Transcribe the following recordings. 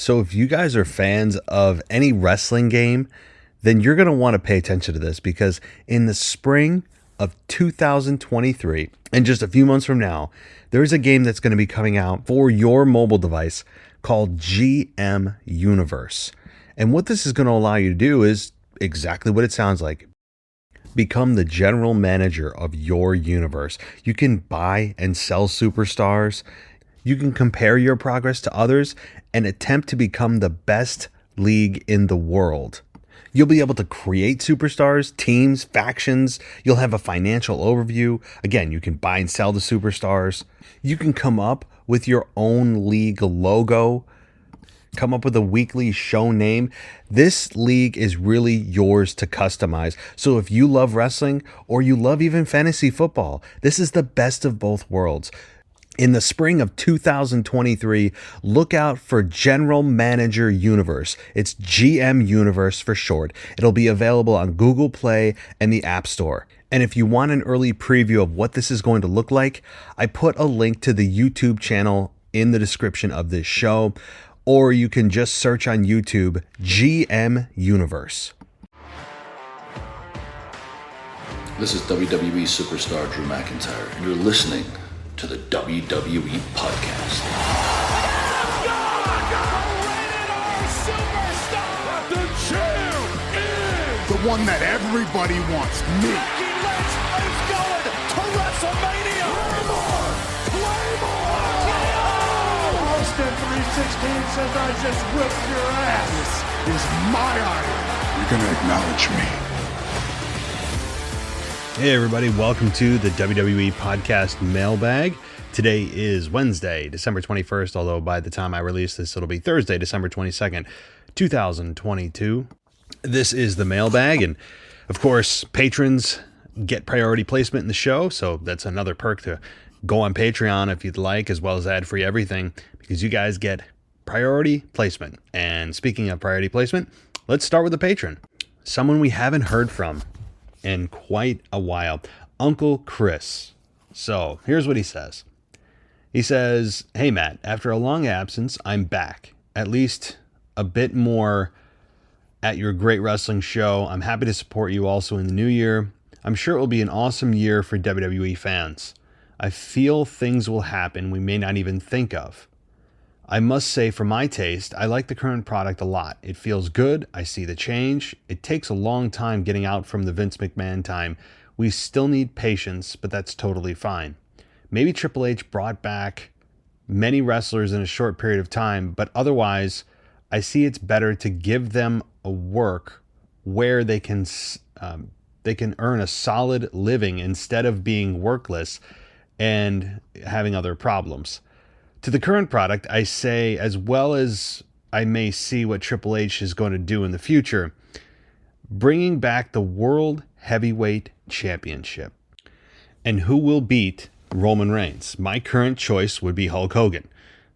So if you guys are fans of any wrestling game, then you're going to want to pay attention to this because in the spring of 2023, and just a few months from now, there's a game that's going to be coming out for your mobile device called GM Universe. And what this is going to allow you to do is exactly what it sounds like. Become the general manager of your universe. You can buy and sell superstars. You can compare your progress to others and attempt to become the best league in the world. You'll be able to create superstars, teams, factions. You'll have a financial overview. Again, you can buy and sell the superstars. You can come up with your own league logo, come up with a weekly show name. This league is really yours to customize. So if you love wrestling or you love even fantasy football, this is the best of both worlds. In the spring of 2023, look out for General Manager Universe. It's GM Universe for short. It'll be available on Google Play and the App Store. And if you want an early preview of what this is going to look like, I put a link to the YouTube channel in the description of this show, or you can just search on YouTube GM Universe. This is WWE superstar Drew McIntyre, and you're listening to the WWE Podcast. The champ is the one that everybody wants, me. Becky Lynch is going to WrestleMania. Claymore! Austin 316 says I just whipped your ass. This is my honor. You're going to acknowledge me. Hey everybody, welcome to the WWE Podcast Mailbag. Today is Wednesday, December 21st, although by the time I release this, it'll be Thursday, December 22nd, 2022. This is the Mailbag, and of course, patrons get priority placement in the show, so that's another perk to go on Patreon if you'd like, as well as ad-free everything, because you guys get priority placement. And speaking of priority placement, let's start with the patron. Someone we haven't heard from in quite a while, Uncle Chris. So here's what he says. He says, "Hey Matt, after a long absence, I'm back. At least a bit more at your great wrestling show. I'm happy to support you also in the new year. I'm sure it will be an awesome year for WWE fans. I feel things will happen we may not even think of. I must say, for my taste, I like the current product a lot. It feels good. I see the change. It takes a long time getting out from the Vince McMahon time. We still need patience, but that's totally fine. Maybe Triple H brought back many wrestlers in a short period of time, but otherwise, I see it's better to give them a work where they can earn a solid living instead of being workless and having other problems. To the current product, I say, as well as I may see what Triple H is going to do in the future, bringing back the World Heavyweight Championship. And who will beat Roman Reigns? My current choice would be Hulk Hogan.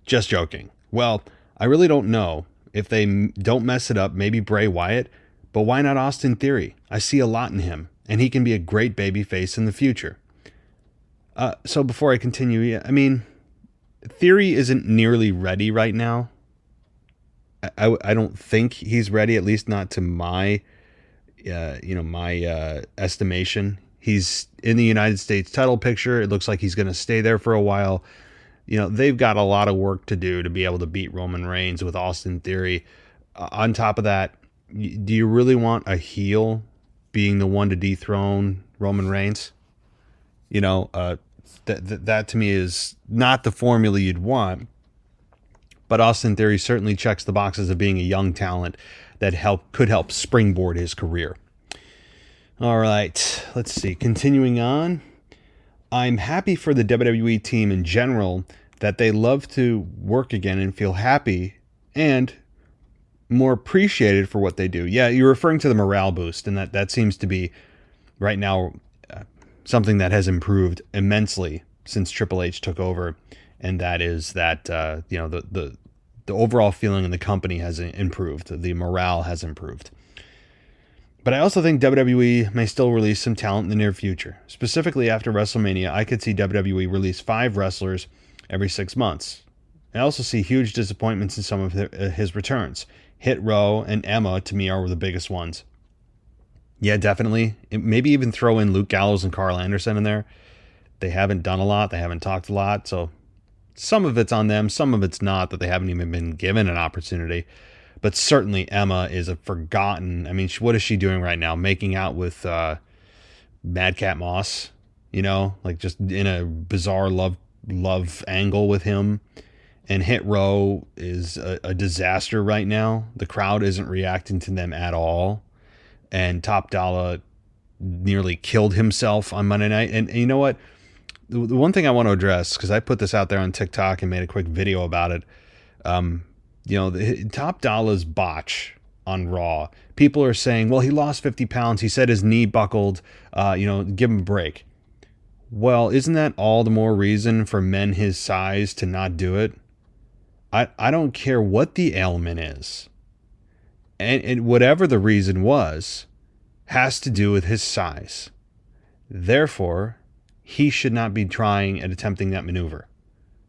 Just joking. Well, I really don't know. If they don't mess it up, maybe Bray Wyatt, but why not Austin Theory? I see a lot in him, and he can be a great babyface in the future. So before I continue, Theory isn't nearly ready right now. I don't think he's ready, at least not to my estimation. He's in the United States title picture. It looks like he's going to stay there for a while. They've got a lot of work to do to be able to beat Roman Reigns with Austin Theory. On top of that, do you really want a heel being the one to dethrone Roman Reigns? That to me is not the formula you'd want, but Austin Theory certainly checks the boxes of being a young talent that could help springboard his career. All right, let's see. Continuing on, I'm happy for the WWE team in general that they love to work again and feel happy and more appreciated for what they do. Yeah, you're referring to the morale boost, and that seems to be right now something that has improved immensely since Triple H took over, and that is that the overall feeling in the company has improved. The morale has improved. But I also think WWE may still release some talent in the near future. Specifically after WrestleMania, I could see WWE release 5 wrestlers every 6 months. I also see huge disappointments in some of his returns. Hit Row and Emma, to me, are the biggest ones. Yeah, definitely. Maybe even throw in Luke Gallows and Carl Anderson in there. They haven't done a lot. They haven't talked a lot. So some of it's on them. Some of it's not, that they haven't even been given an opportunity. But certainly Emma is a forgotten. I mean, what is she doing right now? Making out with Madcap Moss, like just in a bizarre love angle with him. And Hit Row is a disaster right now. The crowd isn't reacting to them at all. And Top Dollar nearly killed himself on Monday night. And you know what? The one thing I want to address, because I put this out there on TikTok and made a quick video about it. Top Dollar's botch on Raw. People are saying, well, he lost 50 pounds. He said his knee buckled. Give him a break. Well, isn't that all the more reason for men his size to not do it? I don't care what the ailment is. And whatever the reason was, has to do with his size. Therefore, he should not be trying and attempting that maneuver.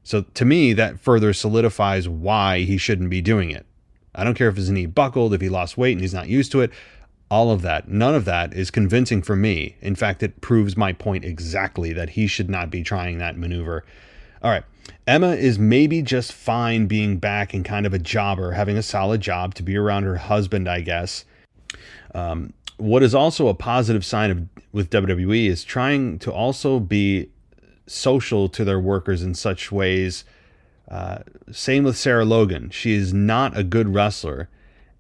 So to me, that further solidifies why he shouldn't be doing it. I don't care if his knee buckled, if he lost weight and he's not used to it. All of that, none of that is convincing for me. In fact, it proves my point exactly, that he should not be trying that maneuver. All right. Emma is maybe just fine being back and kind of a jobber, having a solid job to be around her husband, I guess. What is also a positive sign with WWE is trying to also be social to their workers in such ways. Same with Sarah Logan. She is not a good wrestler,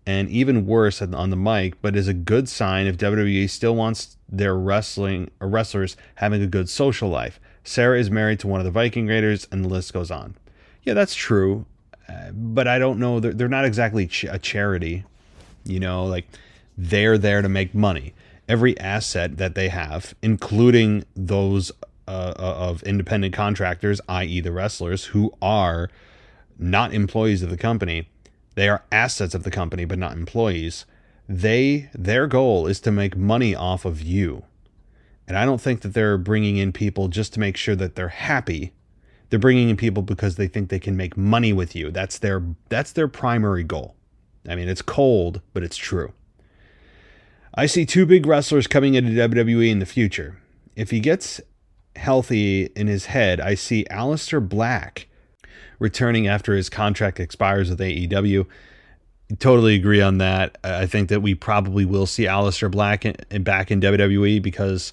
and even worse on the mic, but is a good sign if WWE still wants their wrestlers having a good social life. Sarah is married to one of the Viking Raiders, and the list goes on. Yeah, that's true, but I don't know. They're not exactly a charity, like they're there to make money. Every asset that they have, including those of independent contractors, i.e. the wrestlers, who are not employees of the company, they are assets of the company, but not employees. Their goal is to make money off of you. And I don't think that they're bringing in people just to make sure that they're happy. They're bringing in people because they think they can make money with you. That's their primary goal. I mean, it's cold, but it's true. I see two big wrestlers coming into WWE in the future. If he gets healthy in his head, I see Aleister Black returning after his contract expires with AEW. Totally agree on that. I think that we probably will see Aleister Black back in WWE because,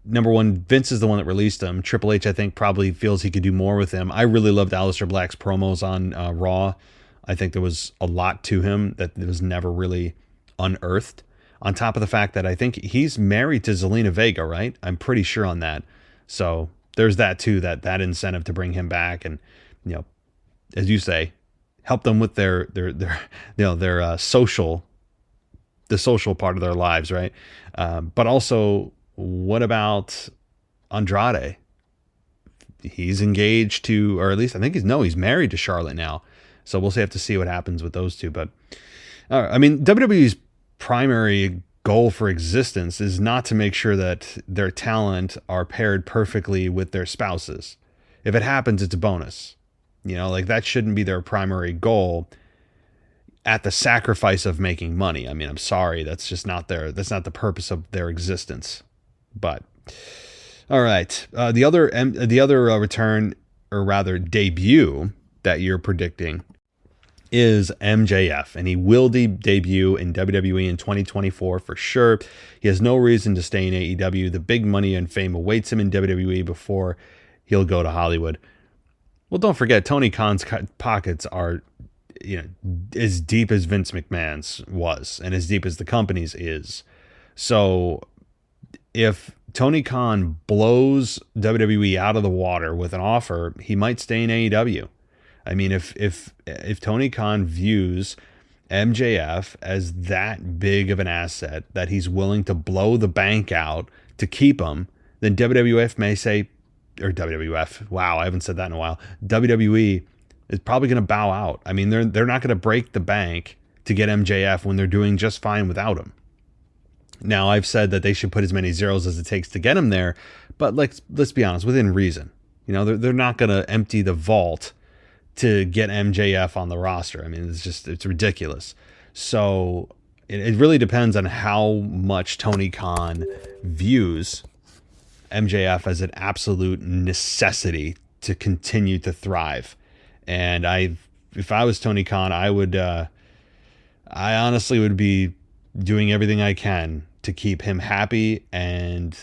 number one, Vince is the one that released him. Triple H, I think, probably feels he could do more with him. I really loved Aleister Black's promos on Raw. I think there was a lot to him that was never really unearthed. On top of the fact that I think he's married to Zelina Vega, right? I'm pretty sure on that. So there's that too, that incentive to bring him back and, as you say, help them with their social, the social part of their lives, right? But also, what about Andrade? He's engaged to, or at least I think he's married to Charlotte now. So we'll have to see what happens with those two. But I mean, WWE's primary goal for existence is not to make sure that their talent are paired perfectly with their spouses. If it happens, it's a bonus. Like that shouldn't be their primary goal at the sacrifice of making money. I mean, I'm sorry, that's not the purpose of their existence. But all right, the other return, or rather debut, that you're predicting is MJF, and he will debut in WWE in 2024 for sure. He has no reason to stay in AEW. The big money and fame awaits him in WWE before he'll go to Hollywood. Well, don't forget, Tony Khan's pockets are, as deep as Vince McMahon's was, and as deep as the company's is. So if Tony Khan blows WWE out of the water with an offer, he might stay in AEW. I mean, if Tony Khan views MJF as that big of an asset that he's willing to blow the bank out to keep him, then WWF may say, or WWF, wow, I haven't said that in a while. WWE is probably going to bow out. I mean, they're not going to break the bank to get MJF when they're doing just fine without him. Now, I've said that they should put as many zeros as it takes to get him there, but let's be honest, within reason. They're not going to empty the vault to get MJF on the roster. I mean, it's ridiculous. So it really depends on how much Tony Khan views MJF as an absolute necessity to continue to thrive. And if I was Tony Khan, I honestly would be doing everything I can to keep him happy and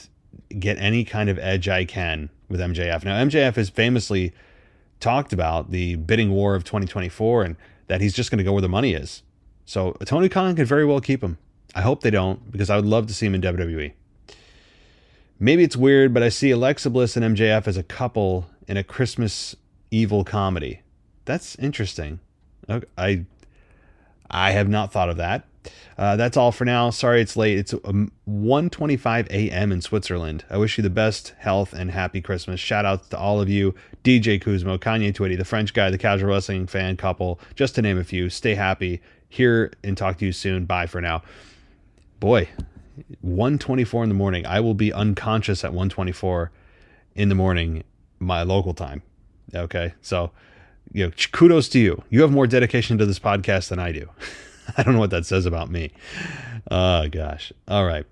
get any kind of edge I can with MJF. Now, MJF has famously talked about the bidding war of 2024 and that he's just going to go where the money is. So Tony Khan could very well keep him. I hope they don't, because I would love to see him in WWE. Maybe it's weird, but I see Alexa Bliss and MJF as a couple in a Christmas evil comedy. That's interesting. I have not thought of that. That's all for now. Sorry it's late. It's 1:25 a.m. in Switzerland. I wish you the best health and happy Christmas. Shout out to all of you. DJ Kuzmo, Kanye Twitty, the French guy, the casual wrestling fan couple, just to name a few. Stay happy. Here and talk to you soon. Bye for now. Boy, 1:24 in the morning. I will be unconscious at 1:24 in the morning, my local time. Okay, so kudos to you. You have more dedication to this podcast than I do. I don't know what that says about me. Oh, gosh. All right.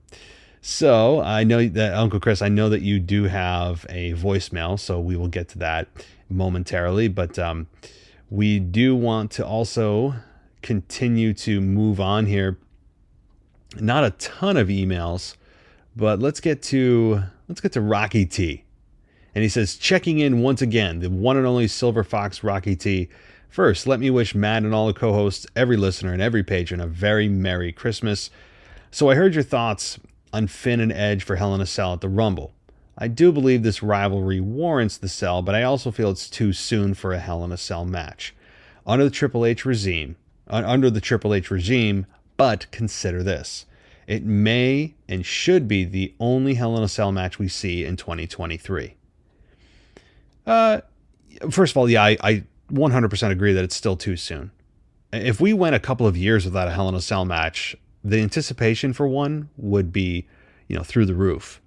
So I know that, Uncle Chris, I know that you do have a voicemail, so we will get to that momentarily. But we do want to also continue to move on here. Not a ton of emails, but let's get to Rocky T. And he says, checking in once again, the one and only Silver Fox Rocky T. First, let me wish Matt and all the co-hosts, every listener, and every patron a very Merry Christmas. So I heard your thoughts on Finn and Edge for Hell in a Cell at the Rumble. I do believe this rivalry warrants the cell, but I also feel it's too soon for a Hell in a Cell match. Under the Triple H regime, but consider this. It may and should be the only Hell in a Cell match we see in 2023. First of all, yeah, I 100% agree that it's still too soon. If we went a couple of years without a Hell in a Cell match, the anticipation for one would be, through the roof.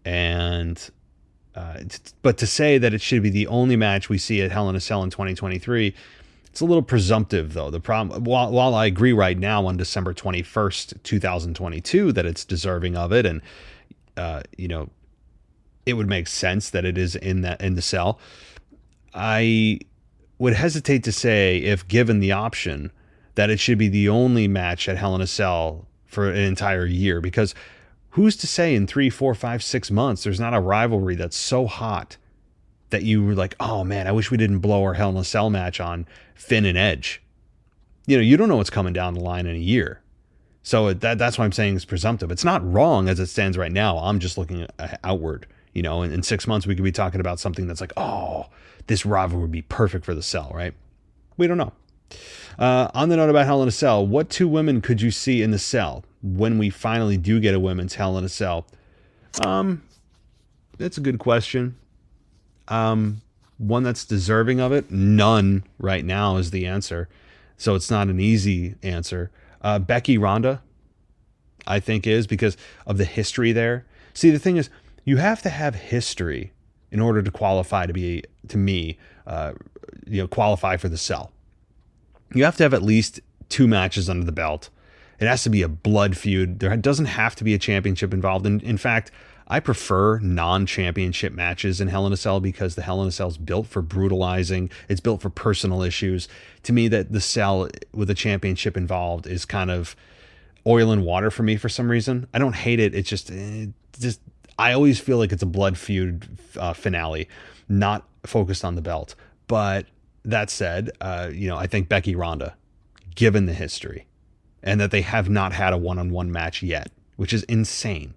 And, but to say that it should be the only match we see at Hell in a Cell in 2023, it's a little presumptive, though. The problem, while I agree right now on December 21st, 2022, that it's deserving of it, and it would make sense that it is in the cell, I would hesitate to say, if given the option, that it should be the only match at Hell in a Cell for an entire year, because who's to say in 3, 4, 5, 6 months there's not a rivalry that's so hot that you were like, oh man, I wish we didn't blow our Hell in a Cell match on Finn and Edge. You don't know what's coming down the line in a year. So that's why I'm saying it's presumptive. It's not wrong as it stands right now. I'm just looking outward. In 6 months we could be talking about something that's like, oh, this rivalry would be perfect for the cell, right? We don't know. On the note about Hell in a Cell, what two women could you see in the cell when we finally do get a women's Hell in a Cell? That's a good question. One that's deserving of it? None right now is the answer. So it's not an easy answer. Becky Ronda, I think, is, because of the history there. See, the thing is, you have to have history in order to qualify qualify for the cell. You have to have at least 2 matches under the belt. It has to be a blood feud. There doesn't have to be a championship involved. And in fact, I prefer non-championship matches in Hell in a Cell, because the Hell in a Cell is built for brutalizing. It's built for personal issues. To me, that the cell with a championship involved is kind of oil and water for me for some reason. I don't hate it. It's just I always feel like it's a blood feud finale, not focused on the belt. But that said, I think Becky Ronda, given the history, and that they have not had a one-on-one match yet, which is insane.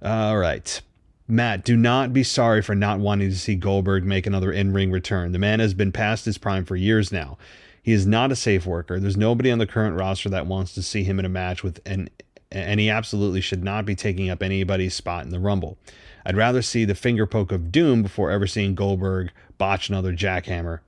All right. Matt, do not be sorry for not wanting to see Goldberg make another in-ring return. The man has been past his prime for years now. He is not a safe worker. There's nobody on the current roster that wants to see him in a match and he absolutely should not be taking up anybody's spot in the Rumble. I'd rather see the finger poke of doom before ever seeing Goldberg botch another jackhammer.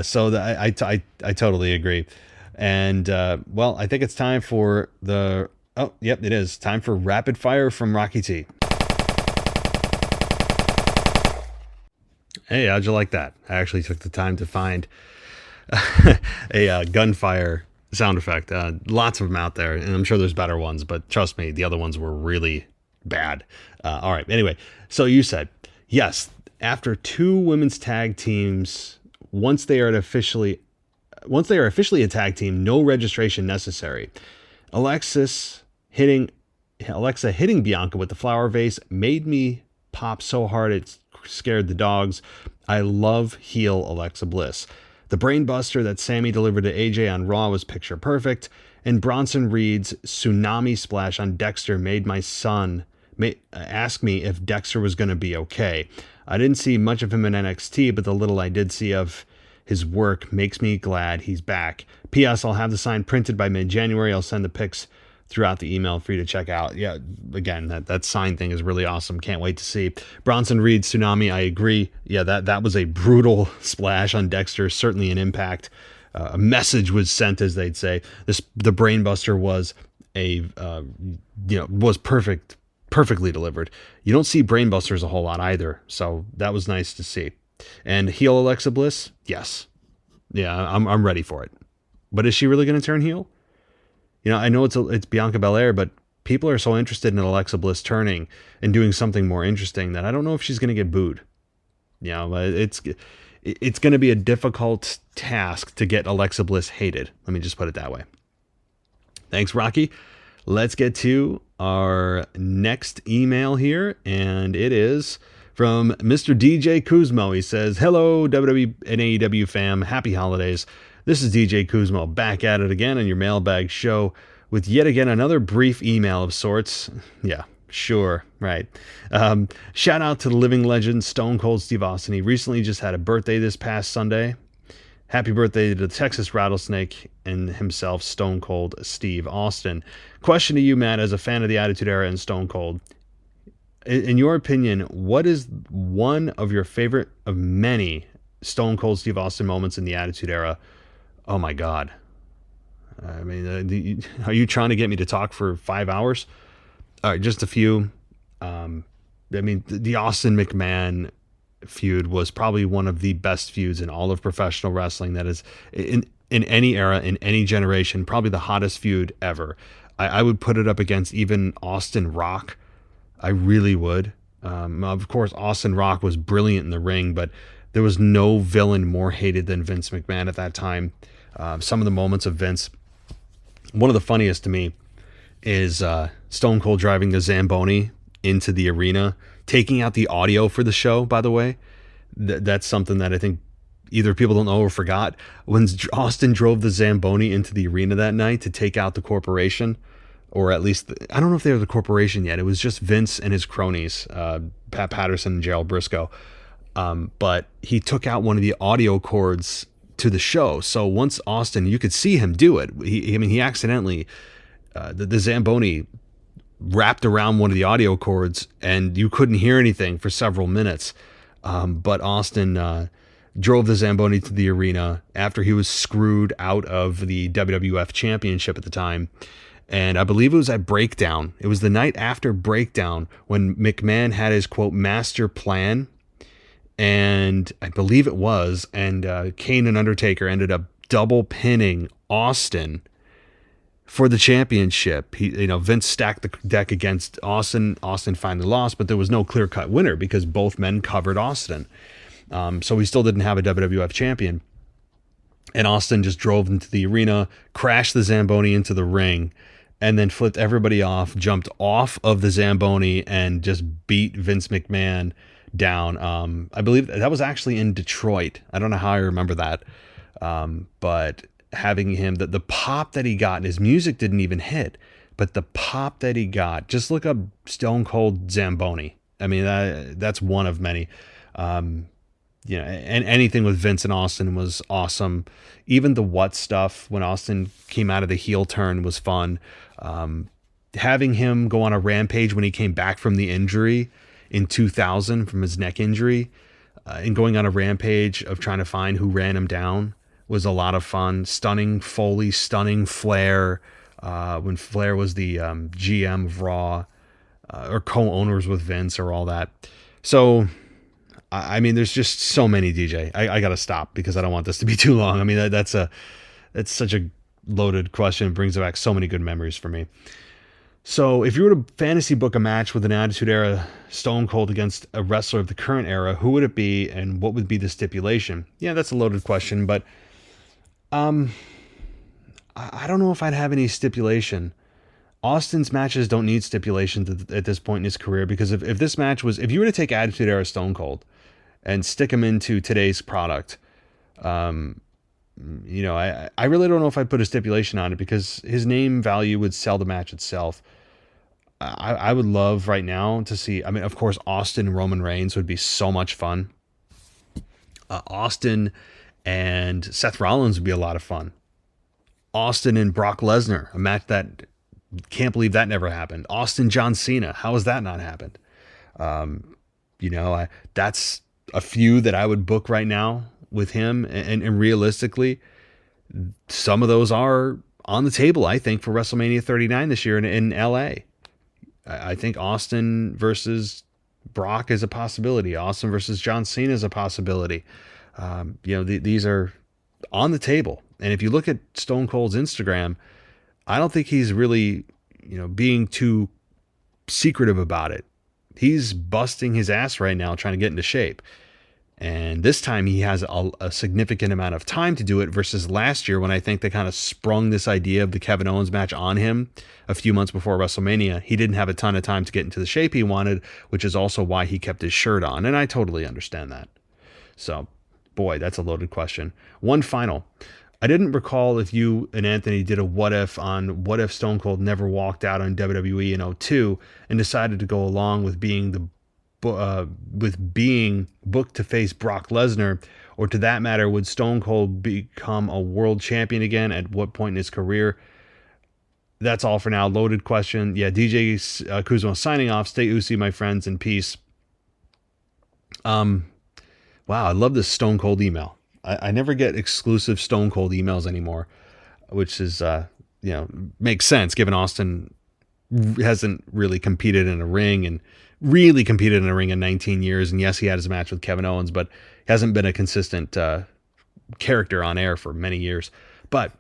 So I totally agree. And, I think it's time for it is time for rapid fire from Rocky T. Hey, how'd you like that? I actually took the time to find a gunfire sound effect. Lots of them out there, and I'm sure there's better ones, but trust me, the other ones were really bad. All right. Anyway, so you said, yes, after 2 women's tag teams, once they are officially a tag team, no registration necessary. Alexa hitting Bianca with the flower vase made me pop so hard it scared the dogs. I love heel Alexa Bliss. The brainbuster that Sammy delivered to AJ on Raw was picture perfect, and Bronson Reed's tsunami splash on Dexter made my son ask me if Dexter was going to be okay. I didn't see much of him in NXT, but the little I did see of his work makes me glad he's back. P.S. I'll have the sign printed by mid-January. I'll send the pics throughout the email for you to check out. Yeah, again, that sign thing is really awesome. Can't wait to see. Bronson Reed Tsunami, I agree. Yeah, that was a brutal splash on Dexter. Certainly an impact. A message was sent, as they'd say. The Brainbuster was was perfectly delivered. You don't see Brainbusters a whole lot either, so that was nice to see. And heel Alexa Bliss, yes, yeah, I'm ready for it. But is she really going to turn heel? I know it's Bianca Belair, but people are so interested in Alexa Bliss turning and doing something more interesting that I don't know if she's going to get booed. It's going to be a difficult task to get Alexa Bliss hated. Let me just put it that way. Thanks, Rocky. Let's get to our next email here, and it is from Mr. DJ Kuzmo. He says, hello, WWE and AEW fam. Happy holidays. This is DJ Kuzmo back at it again on your Mailbag show with yet again another brief email of sorts. Yeah, sure, right. Shout out to the living legend Stone Cold Steve Austin. He recently just had a birthday this past Sunday. Happy birthday to the Texas Rattlesnake and himself, Stone Cold Steve Austin. Question to you, Matt, as a fan of the Attitude Era and Stone Cold. In your opinion, what is one of your favorite of many Stone Cold Steve Austin moments in the Attitude Era? Oh my God. I mean, are you trying to get me to talk for 5 hours? All right, just a few. The Austin McMahon feud was probably one of the best feuds in all of professional wrestling. That is in any era, in any generation, probably the hottest feud ever. I would put it up against even Austin Rock. I really would. Of course, Austin Rock was brilliant in the ring, but there was no villain more hated than Vince McMahon at that time. Some of the moments of Vince, one of the funniest to me is Stone Cold driving the Zamboni into the arena, taking out the audio for the show, by the way. That's something that I think either people don't know or forgot. When Austin drove the Zamboni into the arena that night to take out the corporation, or at least, I don't know if they were the corporation yet. It was just Vince and his cronies, Pat Patterson and Gerald Briscoe. But he took out one of the audio cords to the show. So once Austin, you could see him do it. He accidentally, the Zamboni wrapped around one of the audio cords and you couldn't hear anything for several minutes. But Austin drove the Zamboni to the arena after he was screwed out of the WWF Championship at the time. And I believe it was at Breakdown. It was the night after Breakdown when McMahon had his, quote, master plan. And I believe it was. And Kane and Undertaker ended up double pinning Austin for the championship. Vince stacked the deck against Austin. Austin finally lost, but there was no clear-cut winner because both men covered Austin. So we still didn't have a WWF champion. And Austin just drove into the arena, crashed the Zamboni into the ring, and then flipped everybody off, jumped off of the Zamboni, and just beat Vince McMahon down. I believe that was actually in Detroit. I don't know how I remember that. But having him, the pop that he got, and his music didn't even hit, but the pop that he got, just look up Stone Cold Zamboni. I mean, that's one of many. And anything with Vince and Austin was awesome. Even the what stuff when Austin came out of the heel turn was fun. Having him go on a rampage when he came back from the injury in 2000 from his neck injury, and going on a rampage of trying to find who ran him down was a lot of fun. Stunning Foley, stunning Flair, when Flair was the GM of Raw, or co-owners with Vince or all that. So I mean, there's just so many, DJ. I got to stop because I don't want this to be too long. I mean, that's such a loaded question. It brings back so many good memories for me. So if you were to fantasy book a match with an Attitude Era Stone Cold against a wrestler of the current era, who would it be and what would be the stipulation? Yeah, that's a loaded question, but I don't know if I'd have any stipulation. Austin's matches don't need stipulations at this point in his career, because if this match was, if you were to take Attitude Era Stone Cold and stick him into today's product, I really don't know if I'd put a stipulation on it, because his name value would sell the match itself. I would love right now to see, I mean, of course, Austin and Roman Reigns would be so much fun. Austin and Seth Rollins would be a lot of fun. Austin and Brock Lesnar, a match that can't believe that never happened. Austin, John Cena, how has that not happened? That's a few that I would book right now with him, and realistically, some of those are on the table, I think, for WrestleMania 39 this year in LA. I think Austin versus Brock is a possibility. Austin versus John Cena is a possibility. These are on the table. And if you look at Stone Cold's Instagram, I don't think he's really, being too secretive about it. He's busting his ass right now trying to get into shape. And this time he has a significant amount of time to do it versus last year, when I think they kind of sprung this idea of the Kevin Owens match on him a few months before WrestleMania. He didn't have a ton of time to get into the shape he wanted, which is also why he kept his shirt on. And I totally understand that. So, boy, that's a loaded question. One final. I didn't recall if you and Anthony did a what if on what if Stone Cold never walked out on WWE in 2002 and decided to go along with being booked to face Brock Lesnar, or to that matter, would Stone Cold become a world champion again at what point in his career? That's all for now. Loaded question. Yeah, DJ Kuzma signing off. Stay oozy, my friends, and peace. Wow, I love this Stone Cold email. I never get exclusive Stone Cold emails anymore, which is, makes sense given Austin hasn't really competed in a ring in 19 years. And yes, he had his match with Kevin Owens, but hasn't been a consistent character on air for many years. But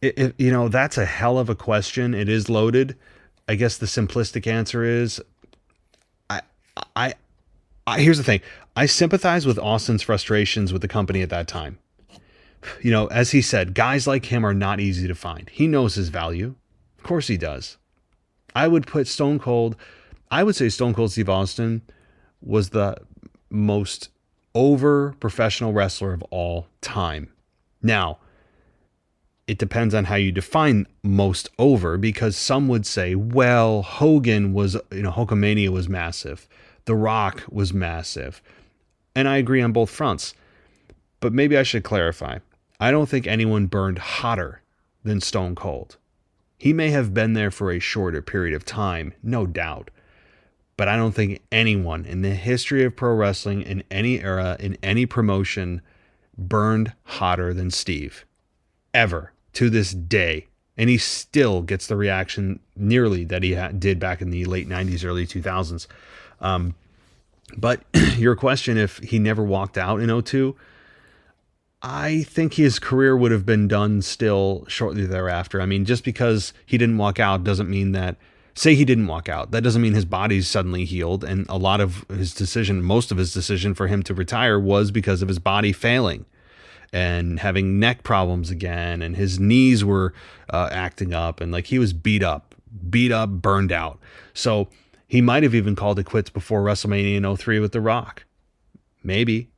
that's a hell of a question. It is loaded. I guess the simplistic answer is, here's the thing. I sympathize with Austin's frustrations with the company at that time. As he said, guys like him are not easy to find. He knows his value. Of course he does. I would say Stone Cold Steve Austin was the most over professional wrestler of all time. Now, it depends on how you define most over, because some would say, well, Hogan was, Hulkamania was massive. The Rock was massive. And I agree on both fronts. But maybe I should clarify. I don't think anyone burned hotter than Stone Cold. He may have been there for a shorter period of time, no doubt. But I don't think anyone in the history of pro wrestling, in any era, in any promotion, burned hotter than Steve. Ever. To this day. And he still gets the reaction nearly that he did back in the late 90s, early 2000s. But your question, if he never walked out in 2002, I think his career would have been done still shortly thereafter. I mean, just because he didn't walk out doesn't mean that, say he didn't walk out, that doesn't mean his body's suddenly healed. And a lot of his decision, most of his decision for him to retire was because of his body failing and having neck problems again. And his knees were acting up, and like he was beat up, burned out. So he might have even called it quits before WrestleMania in 2003 with The Rock. Maybe.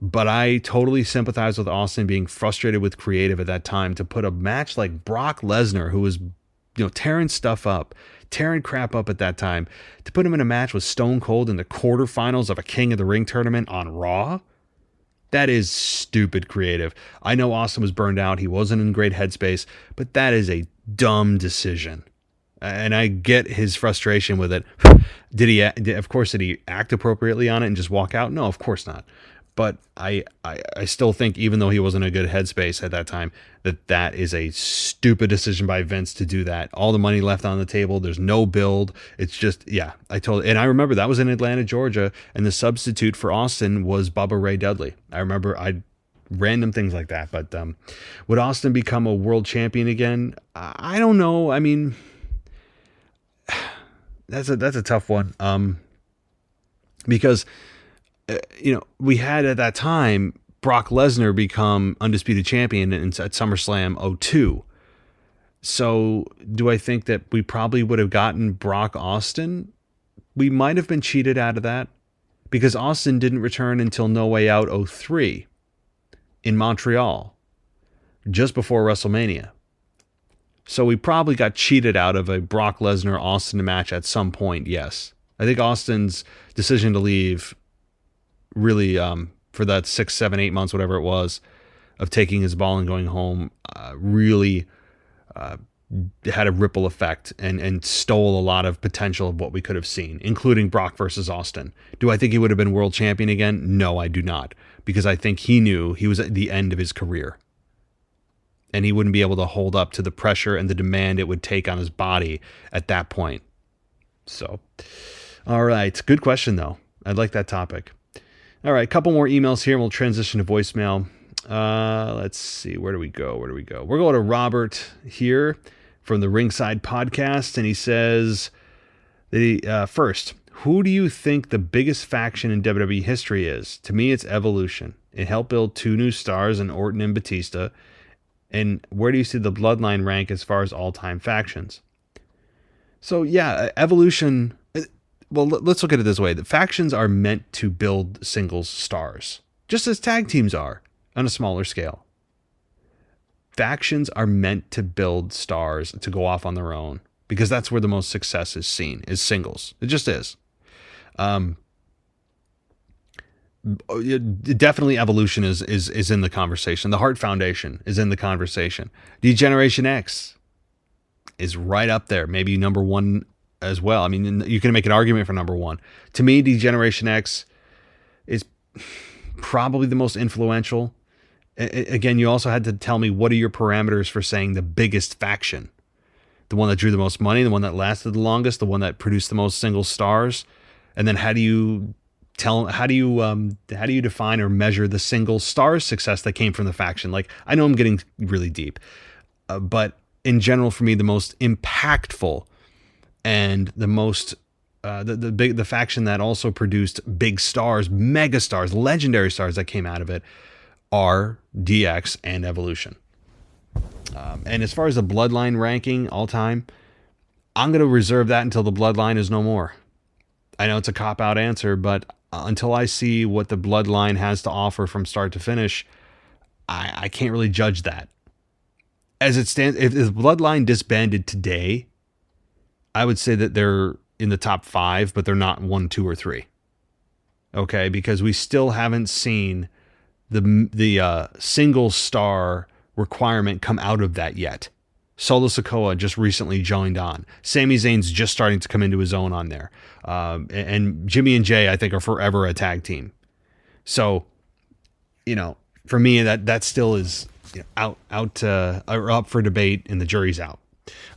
But I totally sympathize with Austin being frustrated with creative at that time to put a match like Brock Lesnar, who was, tearing crap up at that time, to put him in a match with Stone Cold in the quarterfinals of a King of the Ring tournament on Raw. That is stupid creative. I know Austin was burned out. He wasn't in great headspace, but that is a dumb decision. And I get his frustration with it. Did he act appropriately on it and just walk out? No, of course not. But I still think, even though he wasn't in a good headspace at that time, that is a stupid decision by Vince to do that. All the money left on the table. There's no build. It's just, yeah, and I remember that was in Atlanta, Georgia, and the substitute for Austin was Bubba Ray Dudley. I remember random things like that. But would Austin become a world champion again? I don't know. I mean, that's a tough one. Because we had at that time Brock Lesnar become undisputed champion at SummerSlam 02. So do I think that we probably would have gotten Brock Austin? We might have been cheated out of that because Austin didn't return until No Way Out 03 in Montreal, just before WrestleMania. So we probably got cheated out of a Brock Lesnar Austin match at some point, yes. I think Austin's decision to leave really, for that 6, 7, 8 months, whatever it was, of taking his ball and going home, really had a ripple effect and stole a lot of potential of what we could have seen, including Brock versus Austin. Do I think he would have been world champion again? No, I do not, because I think he knew he was at the end of his career. And he wouldn't be able to hold up to the pressure and the demand it would take on his body at that point. So, all right. Good question, though. I like that topic. All right. A couple more emails here, and we'll transition to voicemail. Let's see. Where do we go? We're going to Robert here from the Ringside Podcast, and he says, first, who do you think the biggest faction in WWE history is? To me, it's Evolution. It helped build 2 new stars in Orton and Batista. And where do you see the Bloodline rank as far as all-time factions? So, yeah, Evolution... Well, let's look at it this way. The factions are meant to build singles stars, just as tag teams are on a smaller scale. Factions are meant to build stars to go off on their own because that's where the most success is seen, is singles. It just is. Definitely Evolution is in the conversation. The Hart Foundation is in the conversation. D-Generation X is right up there, maybe number 1 as well. I mean, you can make an argument for number 1. To me, D-Generation X is probably the most influential. Again, you also had to tell me, what are your parameters for saying the biggest faction? The one that drew the most money, the one that lasted the longest, the one that produced the most single stars? And then how do you define or measure the single star success that came from the faction? Like, I know I'm getting really deep, but in general, for me, the most impactful and the most the faction that also produced big stars, mega stars, legendary stars that came out of it are DX and Evolution. And as far as the Bloodline ranking all time, I'm going to reserve that until the Bloodline is no more. I know it's a cop-out answer, but until I see what the Bloodline has to offer from start to finish, I can't really judge that. As it stands, if the Bloodline disbanded today, I would say that they're in the top 5, but they're not 1, 2, or 3. Okay, because we still haven't seen the single star requirement come out of that yet. Solo Sikoa just recently joined on. Sami Zayn's just starting to come into his own on there. And Jimmy and Jay, I think, are forever a tag team. So, for me, that still is out or up for debate, and the jury's out.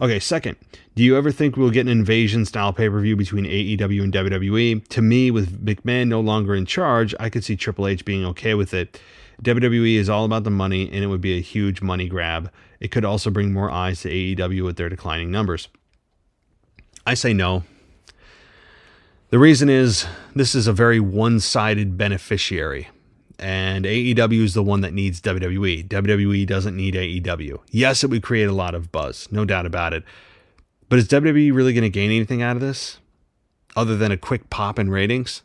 Okay, second, do you ever think we'll get an invasion-style pay-per-view between AEW and WWE? To me, with McMahon no longer in charge, I could see Triple H being okay with it. WWE is all about the money, and it would be a huge money grab. It could also bring more eyes to AEW with their declining numbers. I say no. The reason is, this is a very one-sided beneficiary. And AEW is the one that needs WWE. WWE doesn't need AEW. Yes, it would create a lot of buzz, no doubt about it. But is WWE really going to gain anything out of this? Other than a quick pop in ratings?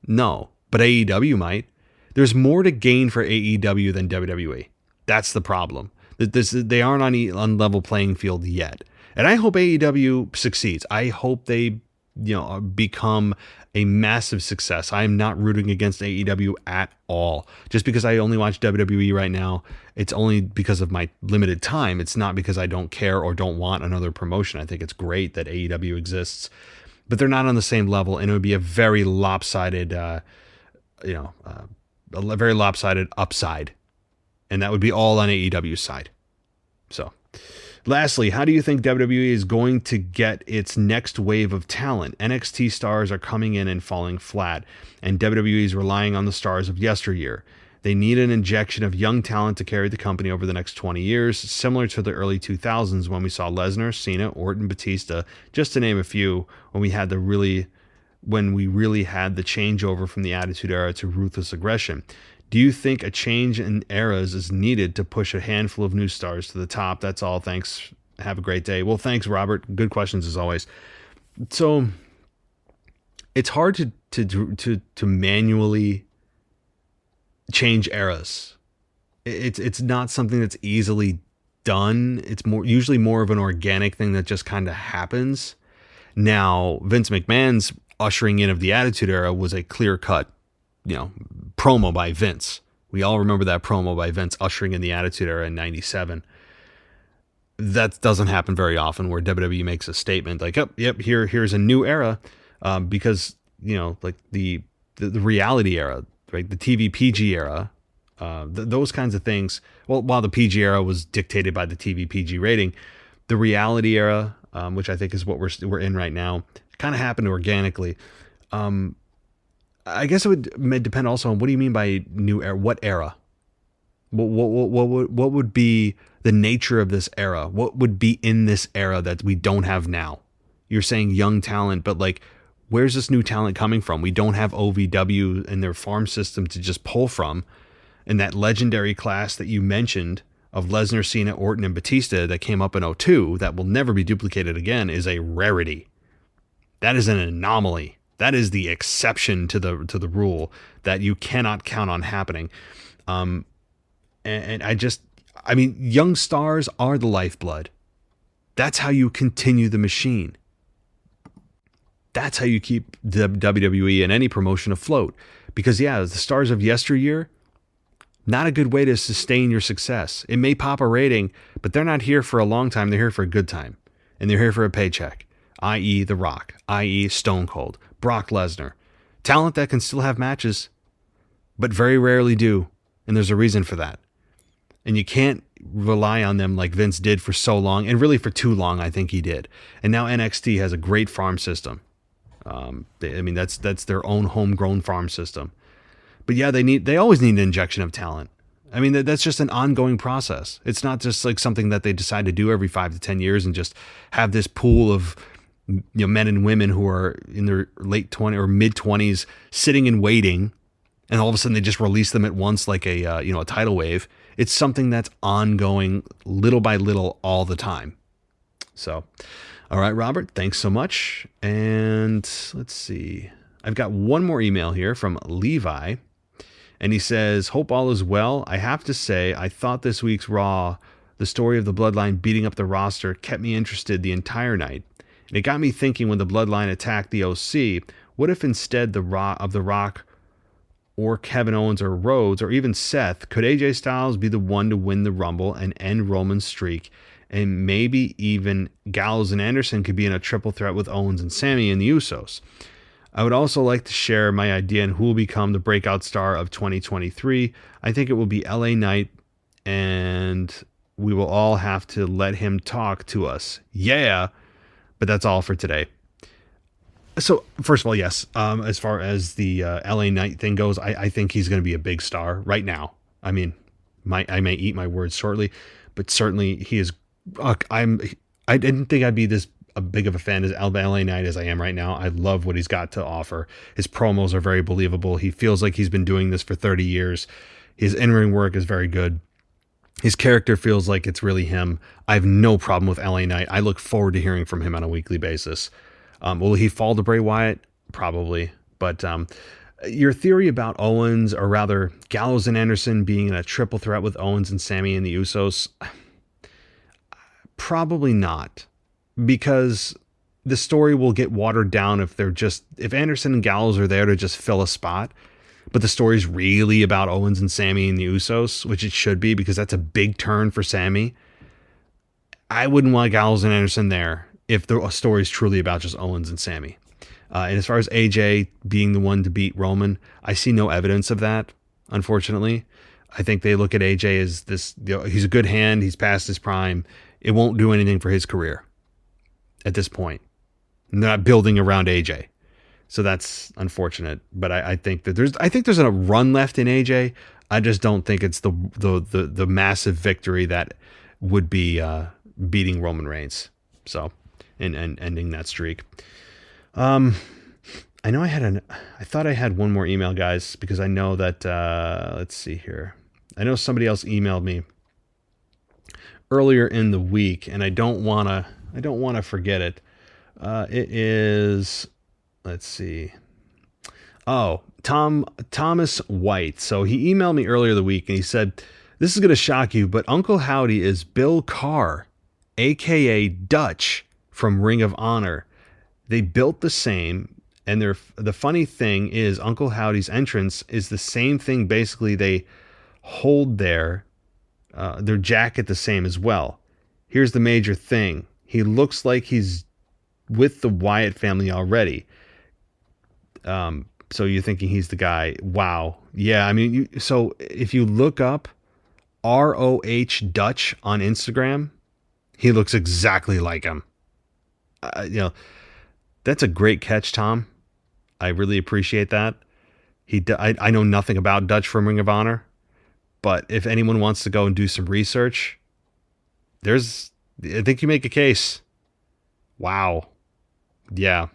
No, but AEW might. There's more to gain for AEW than WWE. That's the problem. They aren't on level playing field yet. And I hope AEW succeeds. I hope they become a massive success. I am not rooting against AEW at all. Just because I only watch WWE right now, it's only because of my limited time. It's not because I don't care or don't want another promotion. I think it's great that AEW exists, but they're not on the same level, and it would be a very lopsided, a very lopsided upside. And that would be all on AEW's side. So, lastly, how do you think WWE is going to get its next wave of talent? NXT stars are coming in and falling flat, and WWE is relying on the stars of yesteryear. They need an injection of young talent to carry the company over the next 20 years, similar to the early 2000s when we saw Lesnar, Cena, Orton, Batista, just to name a few, when we really had the changeover from the Attitude Era to Ruthless Aggression. Do you think a change in eras is needed to push a handful of new stars to the top? That's all. Thanks. Have a great day. Well, thanks, Robert. Good questions as always. So it's hard to manually change eras. It's not something that's easily done. It's usually more of an organic thing that just kind of happens. Now, Vince McMahon's ushering in of the Attitude Era was a clear-cut, promo by Vince. We all remember that promo by Vince ushering in the Attitude Era in 97. That doesn't happen very often where WWE makes a statement like, here's a new era, because, like the reality era, right? The TV PG era, those kinds of things. Well, while the PG era was dictated by the TV PG rating, the reality era, which I think is what we're in right now, kind of happened organically. I guess it may depend also on what do you mean by new era? What era? What would be the nature of this era? What would be in this era that we don't have now? You're saying young talent, but like, where's this new talent coming from? We don't have OVW and their farm system to just pull from. And that legendary class that you mentioned of Lesnar, Cena, Orton, and Batista that came up in 2002 that will never be duplicated again is a rarity. That is an anomaly. That is the exception to the rule that you cannot count on happening. And young stars are the lifeblood. That's how you continue the machine. That's how you keep the WWE and any promotion afloat. Because the stars of yesteryear, not a good way to sustain your success. It may pop a rating, but they're not here for a long time. They're here for a good time. And they're here for a paycheck, i.e. The Rock, i.e. Stone Cold, Brock Lesnar. Talent that can still have matches, but very rarely do. And there's a reason for that. And you can't rely on them like Vince did for so long, and really for too long, I think he did. And now NXT has a great farm system. That's their own homegrown farm system. But they always need an injection of talent. That's just an ongoing process. It's not just like something that they decide to do every 5 to 10 years and just have this pool of men and women who are in their late 20s or mid 20s sitting and waiting, and all of a sudden they just release them at once like a tidal wave. It's something that's ongoing little by little all the time. So, all right, Robert, thanks so much. And let's see. I've got one more email here from Levi. And he says, hope all is well. I have to say, I thought this week's Raw, the story of the Bloodline beating up the roster, kept me interested the entire night. And it got me thinking when the Bloodline attacked the OC, what if instead The Rock or Kevin Owens or Rhodes or even Seth, could AJ Styles be the one to win the Rumble and end Roman's streak? And maybe even Gallows and Anderson could be in a triple threat with Owens and Sammy and the Usos. I would also like to share my idea on who will become the breakout star of 2023. I think it will be LA Knight, and we will all have to let him talk to us. Yeah, but that's all for today. So, first of all, yes, as far as the LA Knight thing goes, I think he's going to be a big star right now. I may eat my words shortly, but certainly he is. I didn't think I'd be this big of a fan as LA Knight as I am right now. I love what he's got to offer. His promos are very believable. He feels like he's been doing this for 30 years. His in-ring work is very good. His character feels like it's really him. I have no problem with LA Knight. I look forward to hearing from him on a weekly basis. Will he fall to Bray Wyatt? Probably. But your theory about Owens, or rather Gallows and Anderson being in a triple threat with Owens and Sammy and the Usos, probably not. Because the story will get watered down if Anderson and Gallows are there to just fill a spot, but the story's really about Owens and Sammy and the Usos, which it should be because that's a big turn for Sammy. I wouldn't want Gallows and Anderson there if the story is truly about just Owens and Sammy. And as far as AJ being the one to beat Roman, I see no evidence of that. unfortunately. I think they look at AJ as this, he's a good hand. He's past his prime. It won't do anything for his career at this point. They're not building around AJ. So that's unfortunate. But I think that there's a run left in AJ. I just don't think it's the massive victory that would be beating Roman Reigns. So, and ending that streak. I know I thought I had one more email, guys, because I know that, let's see here. I know somebody else emailed me earlier in the week, and I don't want to forget it. It is, let's see. Oh, Thomas White. So he emailed me earlier the week and he said, "This is going to shock you, but Uncle Howdy is Bill Carr, aka Dutch from Ring of Honor. They built the same, and the funny thing is Uncle Howdy's entrance is the same thing. Basically, they hold their jacket the same as well. Here's the major thing. He looks like he's with the Wyatt family already. So you're thinking he's the guy. Wow. Yeah, I mean, so if you look up ROH Dutch on Instagram, he looks exactly like him. That's a great catch, Tom. I really appreciate that. I know nothing about Dutch from Ring of Honor, but if anyone wants to go and do some research, I think you make a case. Wow. Yeah.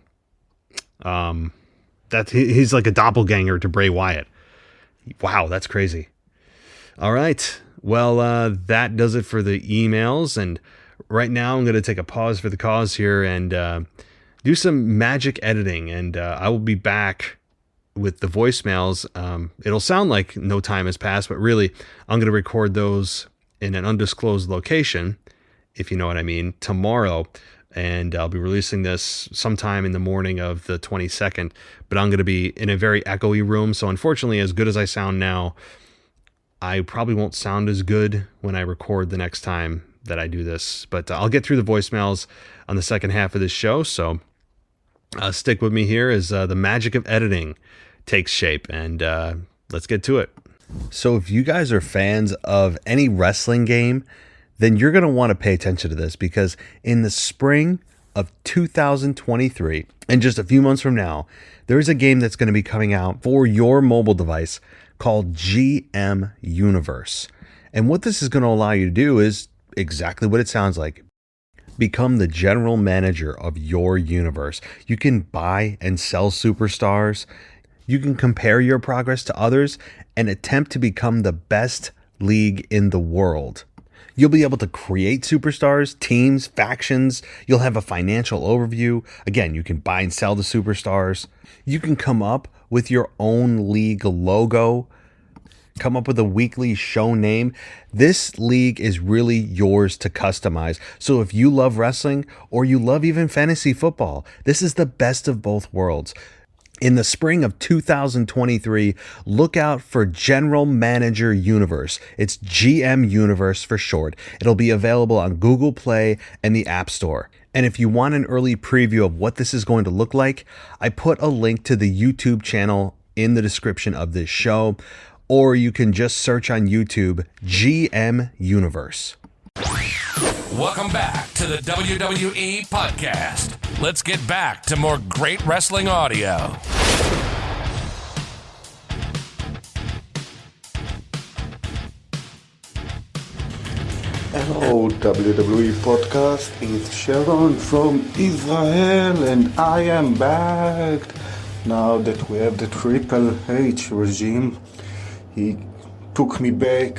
He's like a doppelganger to Bray Wyatt. Wow, that's crazy. All right. Well, that does it for the emails. And right now I'm going to take a pause for the cause here and do some magic editing. And I will be back with the voicemails. It'll sound like no time has passed, but really I'm going to record those in an undisclosed location, if you know what I mean, tomorrow. And I'll be releasing this sometime in the morning of the 22nd, but I'm going to be in a very echoey room. So unfortunately, as good as I sound now, I probably won't sound as good when I record the next time that I do this, but I'll get through the voicemails on the second half of this show. So stick with me here as the magic of editing takes shape, and let's get to it. So if you guys are fans of any wrestling game, then you're going to want to pay attention to this, because in the spring of 2023, and just a few months from now, there's a game that's going to be coming out for your mobile device called GM Universe. And what this is going to allow you to do is exactly what it sounds like. Become the general manager of your universe. You can buy and sell superstars. You can compare your progress to others and attempt to become the best league in the world. You'll be able to create superstars, teams, factions. You'll have a financial overview. Again, you can buy and sell the superstars. You can come up with your own league logo, come up with a weekly show name. This league is really yours to customize. So if you love wrestling or you love even fantasy football, this is the best of both worlds. In the spring of 2023, look out for General Manager Universe. It's GM Universe for short. It'll be available on Google Play and the App Store. And if you want an early preview of what this is going to look like, I put a link to the YouTube channel in the description of this show, or you can just search on YouTube GM Universe. Welcome back to the WWE Podcast. Let's get back to more great wrestling audio. Hello, WWE Podcast. It's Sharon from Israel, and I am back. Now that we have the Triple H regime, he took me back,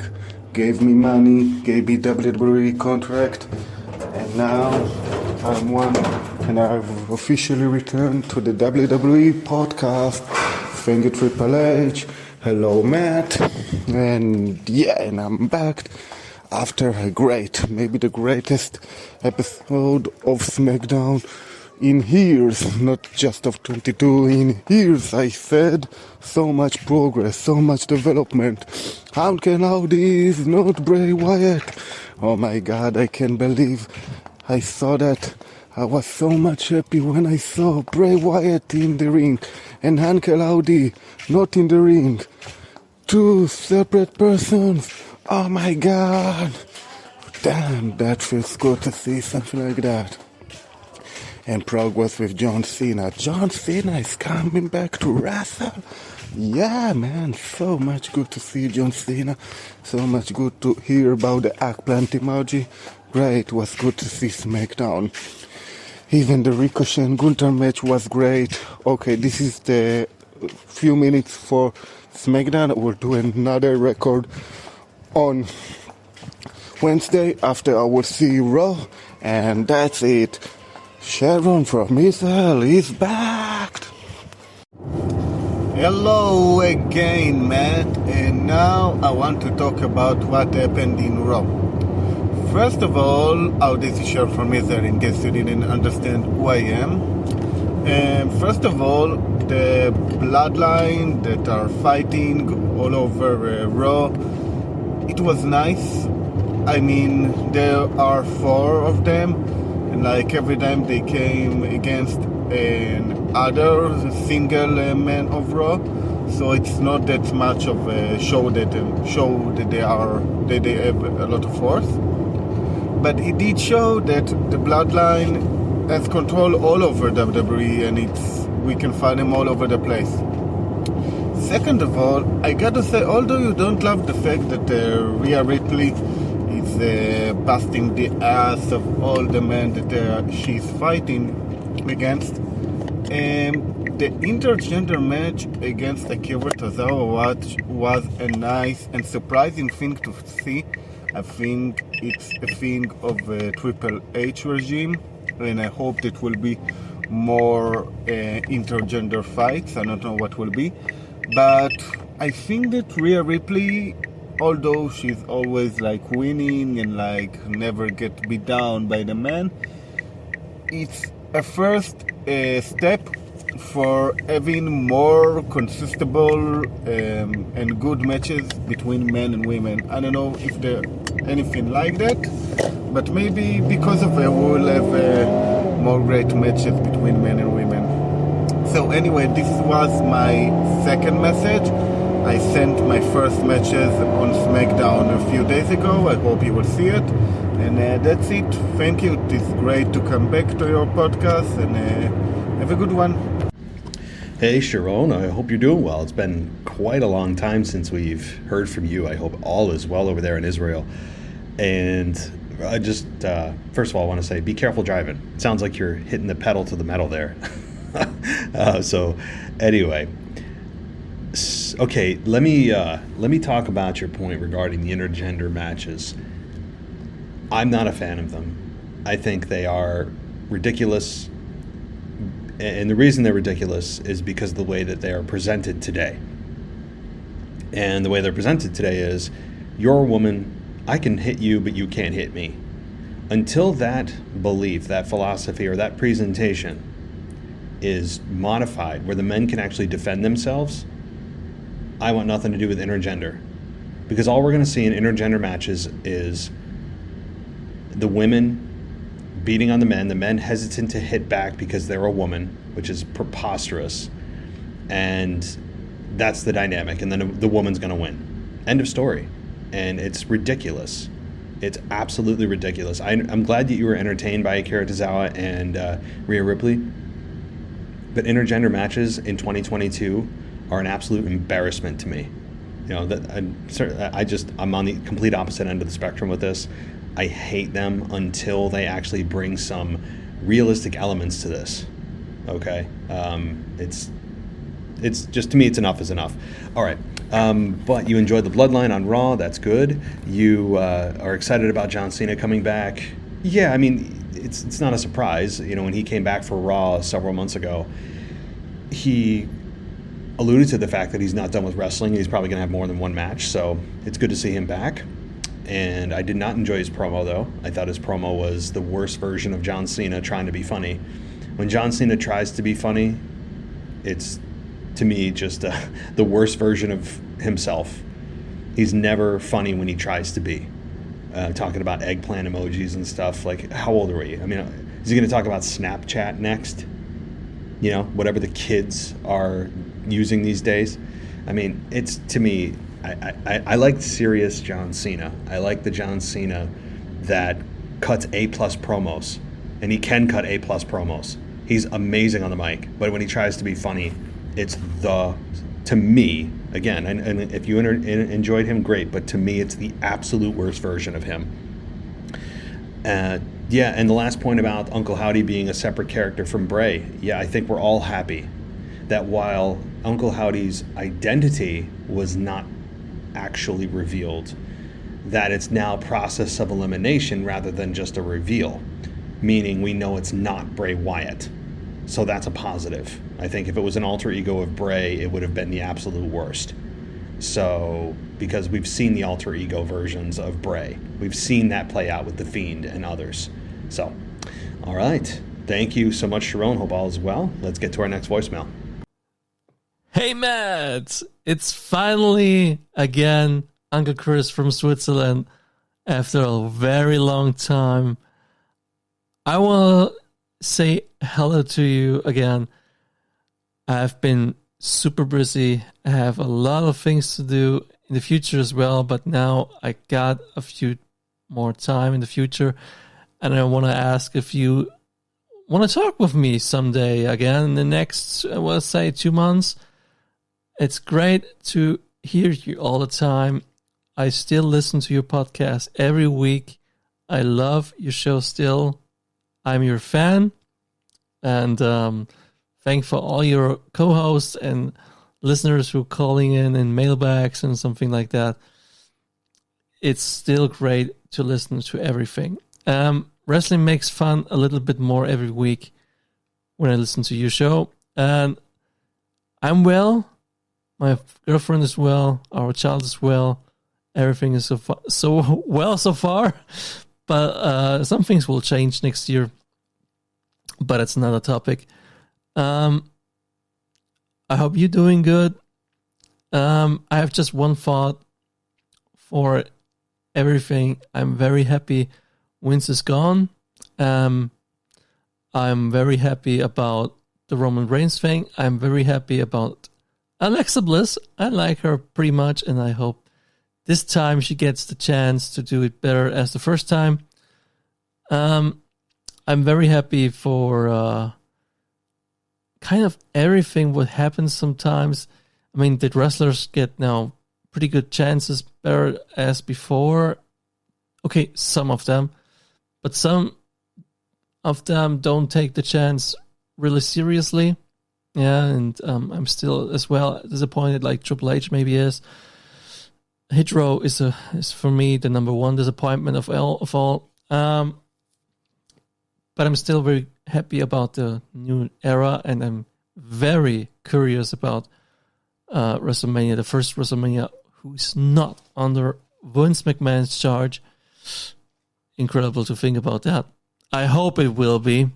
gave me money, gave me WWE contract, and now I'm one, and I've officially returned to the WWE Podcast. Thank you, Triple H. Hello, Matt. And yeah, and I'm back after a great, maybe the greatest episode of SmackDown in years, not just of 22, in years. I said so much progress, so much development. How can this not Bray Wyatt? Oh my God, I can't believe I saw that. I was so much happy when I saw Bray Wyatt in the ring and Uncle Howdy not in the ring. two separate persons. Oh my god. Damn, that feels good to see something like that. And progress with John Cena. John Cena is coming back to wrestle. Yeah, man, so much good to see John Cena. So much good to hear about the eggplant emoji. Great, was good to see SmackDown. Even the Ricochet and Gunther match was great. Okay, this is the few minutes for SmackDown. We'll do another record on Wednesday after I will see Raw. And that's it. Sharon from Israel is back. Hello again, Matt. And now I want to talk about what happened in Raw. First of all, this is Sharon from Israel, in case you didn't understand who I am. First of all, the bloodline that are fighting all over Raw, it was nice. I mean, there are 4 of them, and like every time they came against another single man of Raw, so it's not that much of a show that they have a lot of force. But it did show that the bloodline has control all over WWE, and we can find them all over the place. Second of all, I gotta say, although you don't love the fact that Rhea Ripley is busting the ass of all the men that she's fighting against, the intergender match against Akira Tozawa was a nice and surprising thing to see. I think it's a thing of a Triple H regime, and I hope it will be more intergender fights. I don't know what will be, but I think that Rhea Ripley, although she's always like winning and like never get beat down by the man, it's a first step for having more consistable and good matches between men and women. I don't know if there anything like that, but maybe because of it we'll have more great matches between men and women. So anyway, this was my second message. I sent my first matches on SmackDown a few days ago. I hope you will see it. And that's it. Thank you. It is great to come back to your podcast, and have a good one. Hey Sharon, I hope you're doing well. It's been quite a long time since we've heard from you. I hope all is well over there in Israel. And I just, first of all, I want to say, be careful driving. It sounds like you're hitting the pedal to the metal there. So anyway, okay, let me talk about your point regarding the intergender matches. I'm not a fan of them. I think they are ridiculous. And the reason they're ridiculous is because of the way that they are presented today. And the way they're presented today is, you're a woman, I can hit you, but you can't hit me. Until that belief, that philosophy, or that presentation is modified, where the men can actually defend themselves, I want nothing to do with intergender. Because all we're going to see in intergender matches is the women beating on the men hesitant to hit back because they're a woman, which is preposterous. And that's the dynamic. And then the woman's going to win. End of story. And it's ridiculous. It's absolutely ridiculous. I'm glad that you were entertained by Akira Tozawa and Rhea Ripley. But intergender matches in 2022 are an absolute embarrassment to me. You know, that I'm on the complete opposite end of the spectrum with this. I hate them until they actually bring some realistic elements to this. Okay, it's just, to me, it's enough is enough. All right, but you enjoyed the Bloodline on Raw. That's good. You are excited about John Cena coming back. Yeah, I mean, it's not a surprise. You know, when he came back for Raw several months ago, he alluded to the fact that he's not done with wrestling. He's probably going to have more than one match, so it's good to see him back. And I did not enjoy his promo, though. I thought his promo was the worst version of John Cena trying to be funny. When John Cena tries to be funny, it's, to me, just the worst version of himself. He's never funny when he tries to be. Talking about eggplant emojis and stuff. Like, how old are we? I mean, is he going to talk about Snapchat next? You know, whatever the kids are using these days. I mean, it's, to me, I like serious John Cena. I like the John Cena that cuts A+ promos, and he can cut A+ promos. He's amazing on the mic, but when he tries to be funny, it's to me, again, and if you enjoyed him, great, but to me, it's the absolute worst version of him. Yeah, and the last point about Uncle Howdy being a separate character from Bray, yeah, I think we're all happy that while Uncle Howdy's identity was not actually revealed, that it's now process of elimination rather than just a reveal, meaning we know it's not Bray Wyatt. So that's a positive. I think if it was an alter ego of Bray, it would have been the absolute worst. So, because we've seen the alter ego versions of Bray. We've seen that play out with The Fiend and others. So, all right. Thank you so much, Sharon. Hope all is well. Let's get to our next voicemail. Hey, Matt. It's finally, again, Uncle Chris from Switzerland after a very long time. I want to say hello to you again. I've been super busy. I have a lot of things to do in the future as well, but now I got a few more time in the future, and I want to ask if you want to talk with me someday again in the next, let's say, 2 months. It's great to hear you all the time. I still listen to your podcast every week. I love your show still. I'm your fan, and thanks for all your co-hosts and listeners who are calling in mailbags and something like that. It's still great to listen to everything. Wrestling makes fun a little bit more every week when I listen to your show. And I'm well. My girlfriend is well. Our child is well. Everything is so well so far. But some things will change next year. But it's another topic. I hope you're doing good. I have just one thought for everything. I'm very happy Vince is gone. I'm very happy about the Roman Reigns thing. I'm very happy about Alexa Bliss. I like her pretty much, and I hope this time she gets the chance to do it better as the first time. I'm very happy for kind of everything what happens sometimes. I mean, did wrestlers get now pretty good chances better as before? Okay, some of them. But some of them don't take the chance really seriously. Yeah, and I'm still as well disappointed like Triple H maybe is. Hit Row is for me the number one disappointment of all. But I'm still very happy about the new era, and I'm very curious about WrestleMania, the first WrestleMania, who's not under Vince McMahon's charge. Incredible to think about that. I hope it will be.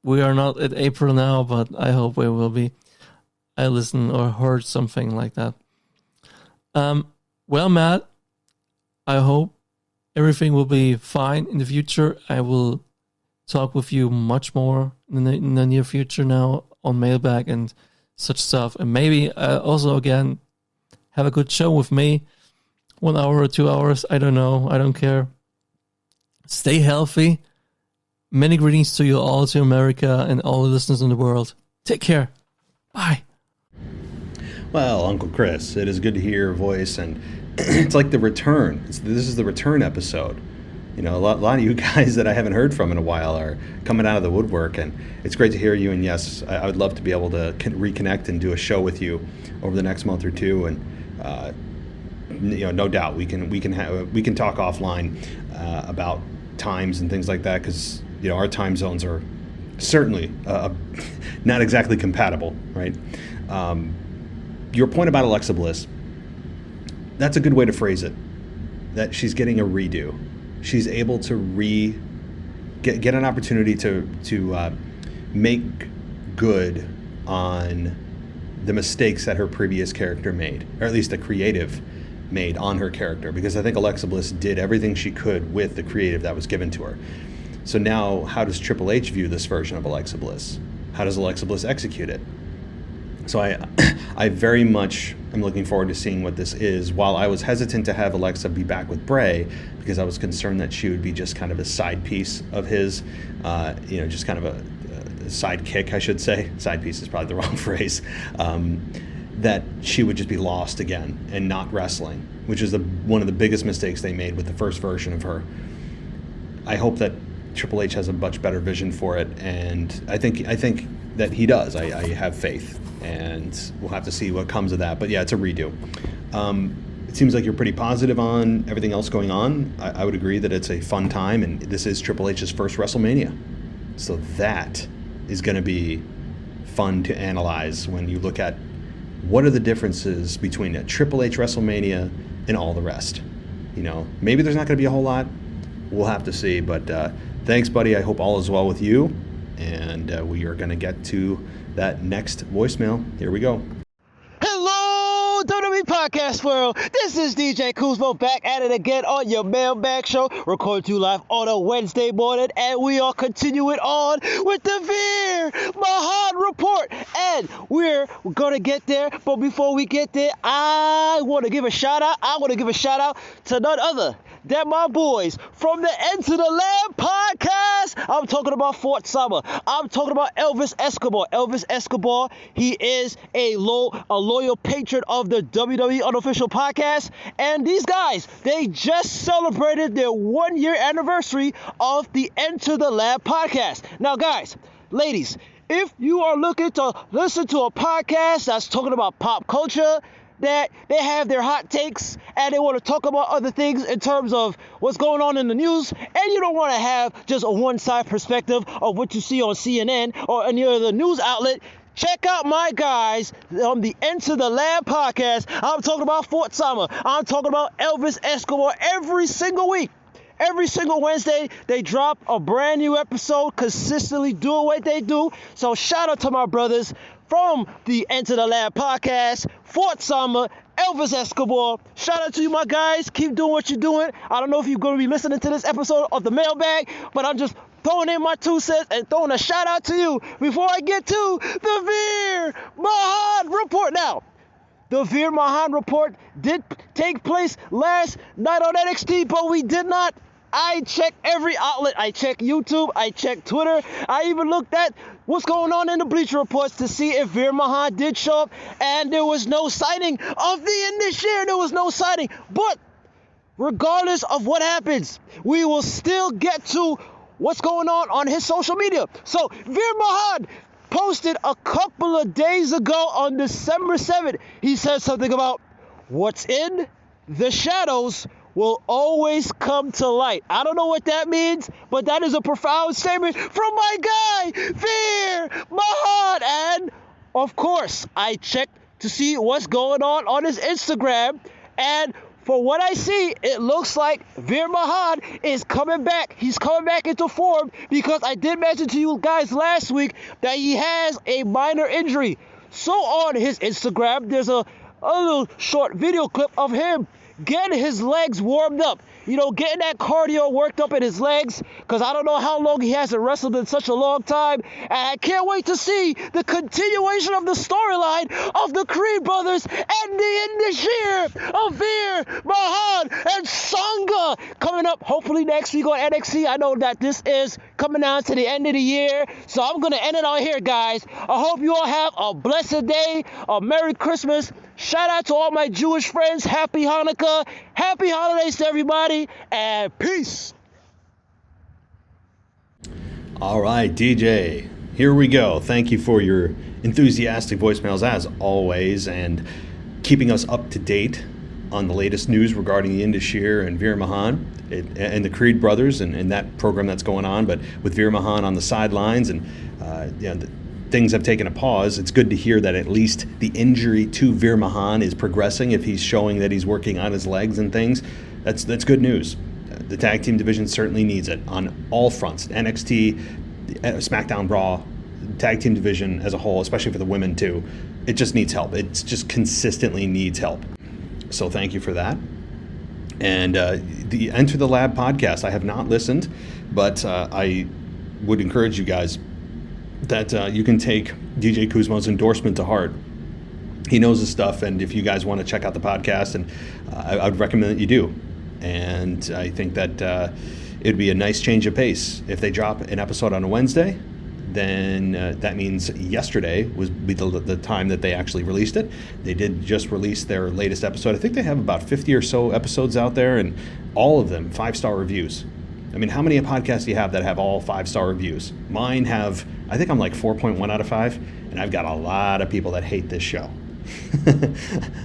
We are not at April now, but I hope it will be. I listened or heard something like that. Well, Matt, I hope everything will be fine in the future. I will talk with you much more in the near future now on Mailbag and such stuff. And maybe also, again, have a good show with me. 1 hour or 2 hours, I don't know. I don't care. Stay healthy. Many greetings to you all, to America and all the listeners in the world. Take care. Bye. Well, Uncle Chris, it is good to hear your voice, and it's like the return. This is the return episode. You know, a lot of you guys that I haven't heard from in a while are coming out of the woodwork, and it's great to hear you. And yes, I would love to be able to reconnect and do a show with you over the next month or two. And no doubt we can talk offline about times and things like that, because our time zones are certainly not exactly compatible, right? Your point about Alexa Bliss, that's a good way to phrase it. That she's getting a redo. She's able to get an opportunity to make good on the mistakes that her previous character made, or at least the creative made on her character, because I think Alexa Bliss did everything she could with the creative that was given to her. So now, how does Triple H view this version of Alexa Bliss? How does Alexa Bliss execute it? So I very much am looking forward to seeing what this is. While I was hesitant to have Alexa be back with Bray because I was concerned that she would be just kind of a side piece of his, just kind of a sidekick, I should say. Side piece is probably the wrong phrase. That she would just be lost again and not wrestling, which is one of the biggest mistakes they made with the first version of her. I hope that Triple H has a much better vision for it, and I think that he does. I have faith, and we'll have to see what comes of that. But yeah, it's a redo. It seems like you're pretty positive on everything else going on. I would agree that it's a fun time, and this is Triple H's first WrestleMania. So that is going to be fun to analyze when you look at what are the differences between a Triple H WrestleMania and all the rest. Maybe there's not going to be a whole lot. We'll have to see. But thanks, buddy. I hope all is well with you. And we are going to get to that next voicemail. Here we go. Hello, WWE Podcast World. This is DJ Kuzmo back at it again on your Mailbag show. Recorded to you live on a Wednesday morning, and we are continuing on with the Veer Mahan Report. And we're going to get there, but before we get there, I want to give a shout out to none other than my boys from the Enter the Lab podcast. I'm talking about Fort Summer. I'm talking about Elvis Escobar. Elvis Escobar, he is a loyal patron of the WWE Unofficial Podcast. And these guys, they just celebrated their 1-year anniversary of the Enter the Lab podcast. Now, guys, ladies, if you are looking to listen to a podcast that's talking about pop culture, that they have their hot takes and they want to talk about other things in terms of what's going on in the news, and you don't want to have just a one-side perspective of what you see on CNN or any other news outlet, check out my guys on the Enter the Lab podcast. I'm talking about Fort Summer. I'm talking about Elvis Escobar every single week. Every single Wednesday, they drop a brand new episode, consistently doing what they do. So shout out to my brothers from the Enter the Lab podcast, Fort Summer, Elvis Escobar. Shout out to you, my guys. Keep doing what you're doing. I don't know if you're going to be listening to this episode of the Mailbag, but I'm just throwing in my 2 cents and throwing a shout out to you before I get to the Veer Mahan Report. Now, the Veer Mahan Report did take place last night on NXT, but we did not. I checked every outlet. I checked YouTube. I checked Twitter. I even looked at what's going on in the Bleacher Reports to see if Veer Mahan did show up, and there was no sighting of the end this year. There was no sighting. But regardless of what happens, we will still get to what's going on his social media. So Veer Mahan posted a couple of days ago on December 7th. He said something about what's in the shadows will always come to light. I don't know what that means, but that is a profound statement from my guy, Veer Mahan. And of course, I checked to see what's going on his Instagram, and for what I see, it looks like Veer Mahan is coming back. He's coming back into form, because I did mention to you guys last week that he has a minor injury. So on his Instagram, there's a little short video clip of him getting his legs warmed up. Getting that cardio worked up in his legs, because I don't know how long he hasn't wrestled in such a long time. And I can't wait to see the continuation of the storyline of the Creed brothers and the end this year of Veer Mahan and Sangha coming up hopefully next week on NXT. I know that this is coming down to the end of the year, so I'm going to end it on here, guys. I hope you all have a blessed day, a Merry Christmas. Shout out to all my Jewish friends. Happy Hanukkah. Happy holidays to everybody. And peace. All right, DJ, here we go. Thank you for your enthusiastic voicemails as always, and keeping us up to date on the latest news regarding the Indus and Veer Mahan and the Creed brothers and that program that's going on. But with Veer Mahan on the sidelines and things have taken a pause, it's good to hear that at least the injury to Veer Mahan is progressing. If he's showing that he's working on his legs and things, that's good news. The tag team division certainly needs it on all fronts. NXT, SmackDown, Raw, tag team division as a whole, especially for the women too. It just needs help. It just consistently needs help. So thank you for that. And the Enter the Lab podcast, I have not listened, but I would encourage you guys that you can take DJ Kuzmo's endorsement to heart. he knows his stuff, and if you guys want to check out the podcast, and I would recommend that you do. And I think that it'd be a nice change of pace. If they drop an episode on a Wednesday, then that means yesterday would be the time that they actually released it. They did just release their latest episode. I think they have about 50 or so episodes out there, and all of them 5-star reviews. I mean, how many podcasts do you have that have all 5-star reviews? Mine have, I think I'm like 4.1 out of 5, and I've got a lot of people that hate this show.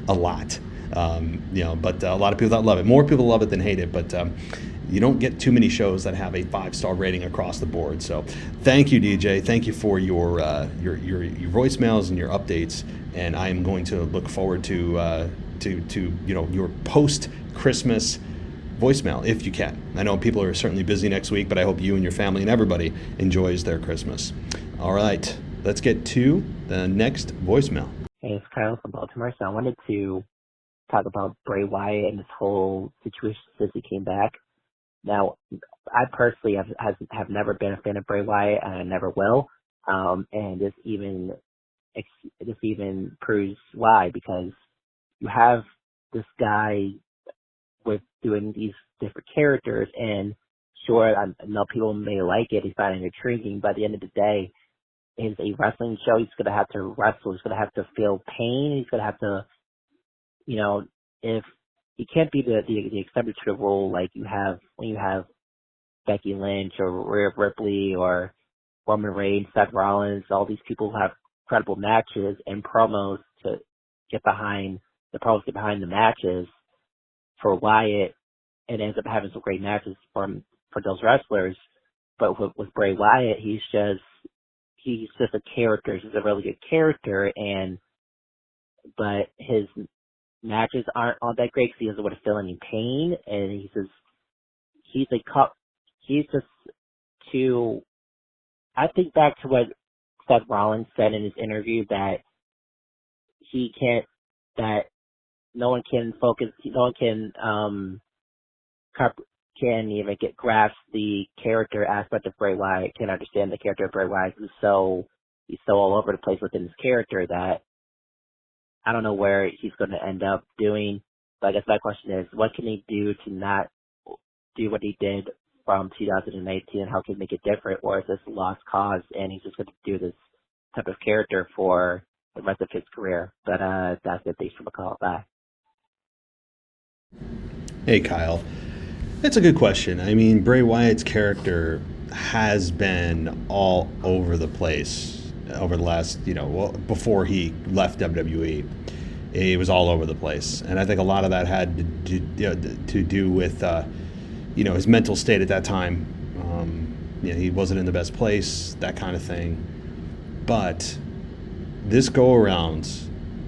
A lot. But a lot of people that love it. More people love it than hate it, but you don't get too many shows that have a 5-star rating across the board. So thank you, DJ. Thank you for your voicemails and your updates. And I am going to look forward to your post-Christmas voicemail if you can. I know people are certainly busy next week, but I hope you and your family and everybody enjoys their Christmas. All right, let's get to the next voicemail. Hey, it's Kyle from Baltimore. So I wanted to talk about Bray Wyatt and this whole situation since he came back. Now, I personally have never been a fan of Bray Wyatt, and I never will. And this even proves why, because you have this guy with doing these different characters, and sure, I know people may like it, he's finding it intriguing, but at the end of the day, it's a wrestling show. He's going to have to wrestle. He's going to have to feel pain. He's going to have to, if he can't be the exception to the rule like you have when you have Becky Lynch or Rhea Ripley or Roman Reigns, Seth Rollins, all these people who have incredible matches and promos to get behind the matches. For Wyatt, it ends up having some great matches for those wrestlers. But with Bray Wyatt, he's just a character. He's a really good character, but his matches aren't all that great because he doesn't want to feel any pain, and he's just too. I think back to what Seth Rollins said in his interview that no one can focus, no one can even grasp the character aspect of Bray Wyatt, can understand the character of Bray Wyatt. He's so all over the place within his character that I don't know where he's going to end up doing. But I guess my question is, what can he do to not do what he did from 2018? How can he make it different? Or is this a lost cause and he's just going to do this type of character for the rest of his career? But that's it. Thanks for the call. Bye. Hey, Kyle. That's a good question. I mean, Bray Wyatt's character has been all over the place over the last, before he left WWE. He was all over the place. And I think a lot of that had to do with, his mental state at that time. He wasn't in the best place, that kind of thing. But this go-around,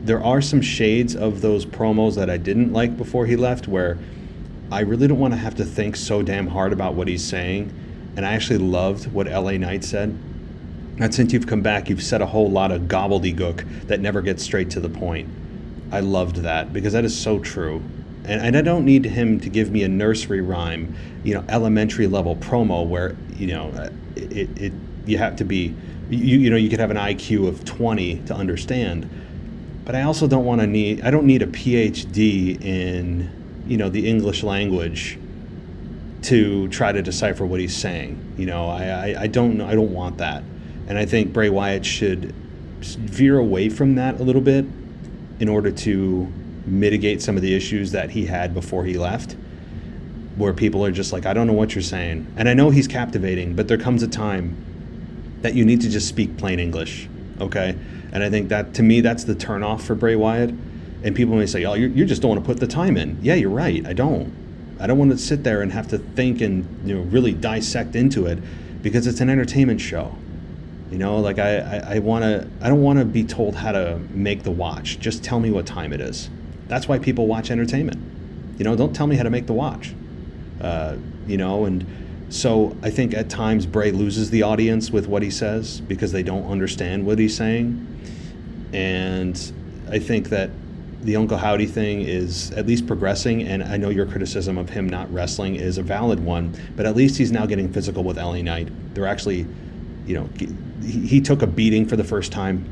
there are some shades of those promos that I didn't like before he left, where I really don't want to have to think so damn hard about what he's saying. And I actually loved what LA Knight said. And since you've come back, you've said a whole lot of gobbledygook that never gets straight to the point. I loved that, because that is so true. And I don't need him to give me a nursery rhyme, elementary level promo where, you have to be, you could have an IQ of 20 to understand. But I also don't I don't need a PhD in, the English language to try to decipher what he's saying. I don't want that. And I think Bray Wyatt should veer away from that a little bit in order to mitigate some of the issues that he had before he left, where people are just like, I don't know what you're saying. And I know he's captivating, but there comes a time that you need to just speak plain English, okay? And I think that, to me, that's the turnoff for Bray Wyatt. And people may say, oh, you just don't want to put the time in. Yeah, you're right. I don't want to sit there and have to think and really dissect into it, because it's an entertainment show. I don't want to be told how to make the watch. Just tell me what time it is. That's why people watch entertainment. Don't tell me how to make the watch. And so I think at times Bray loses the audience with what he says because they don't understand what he's saying. And I think that the Uncle Howdy thing is at least progressing, and I know your criticism of him not wrestling is a valid one, but at least he's now getting physical with LA Knight. They're actually, he took a beating for the first time,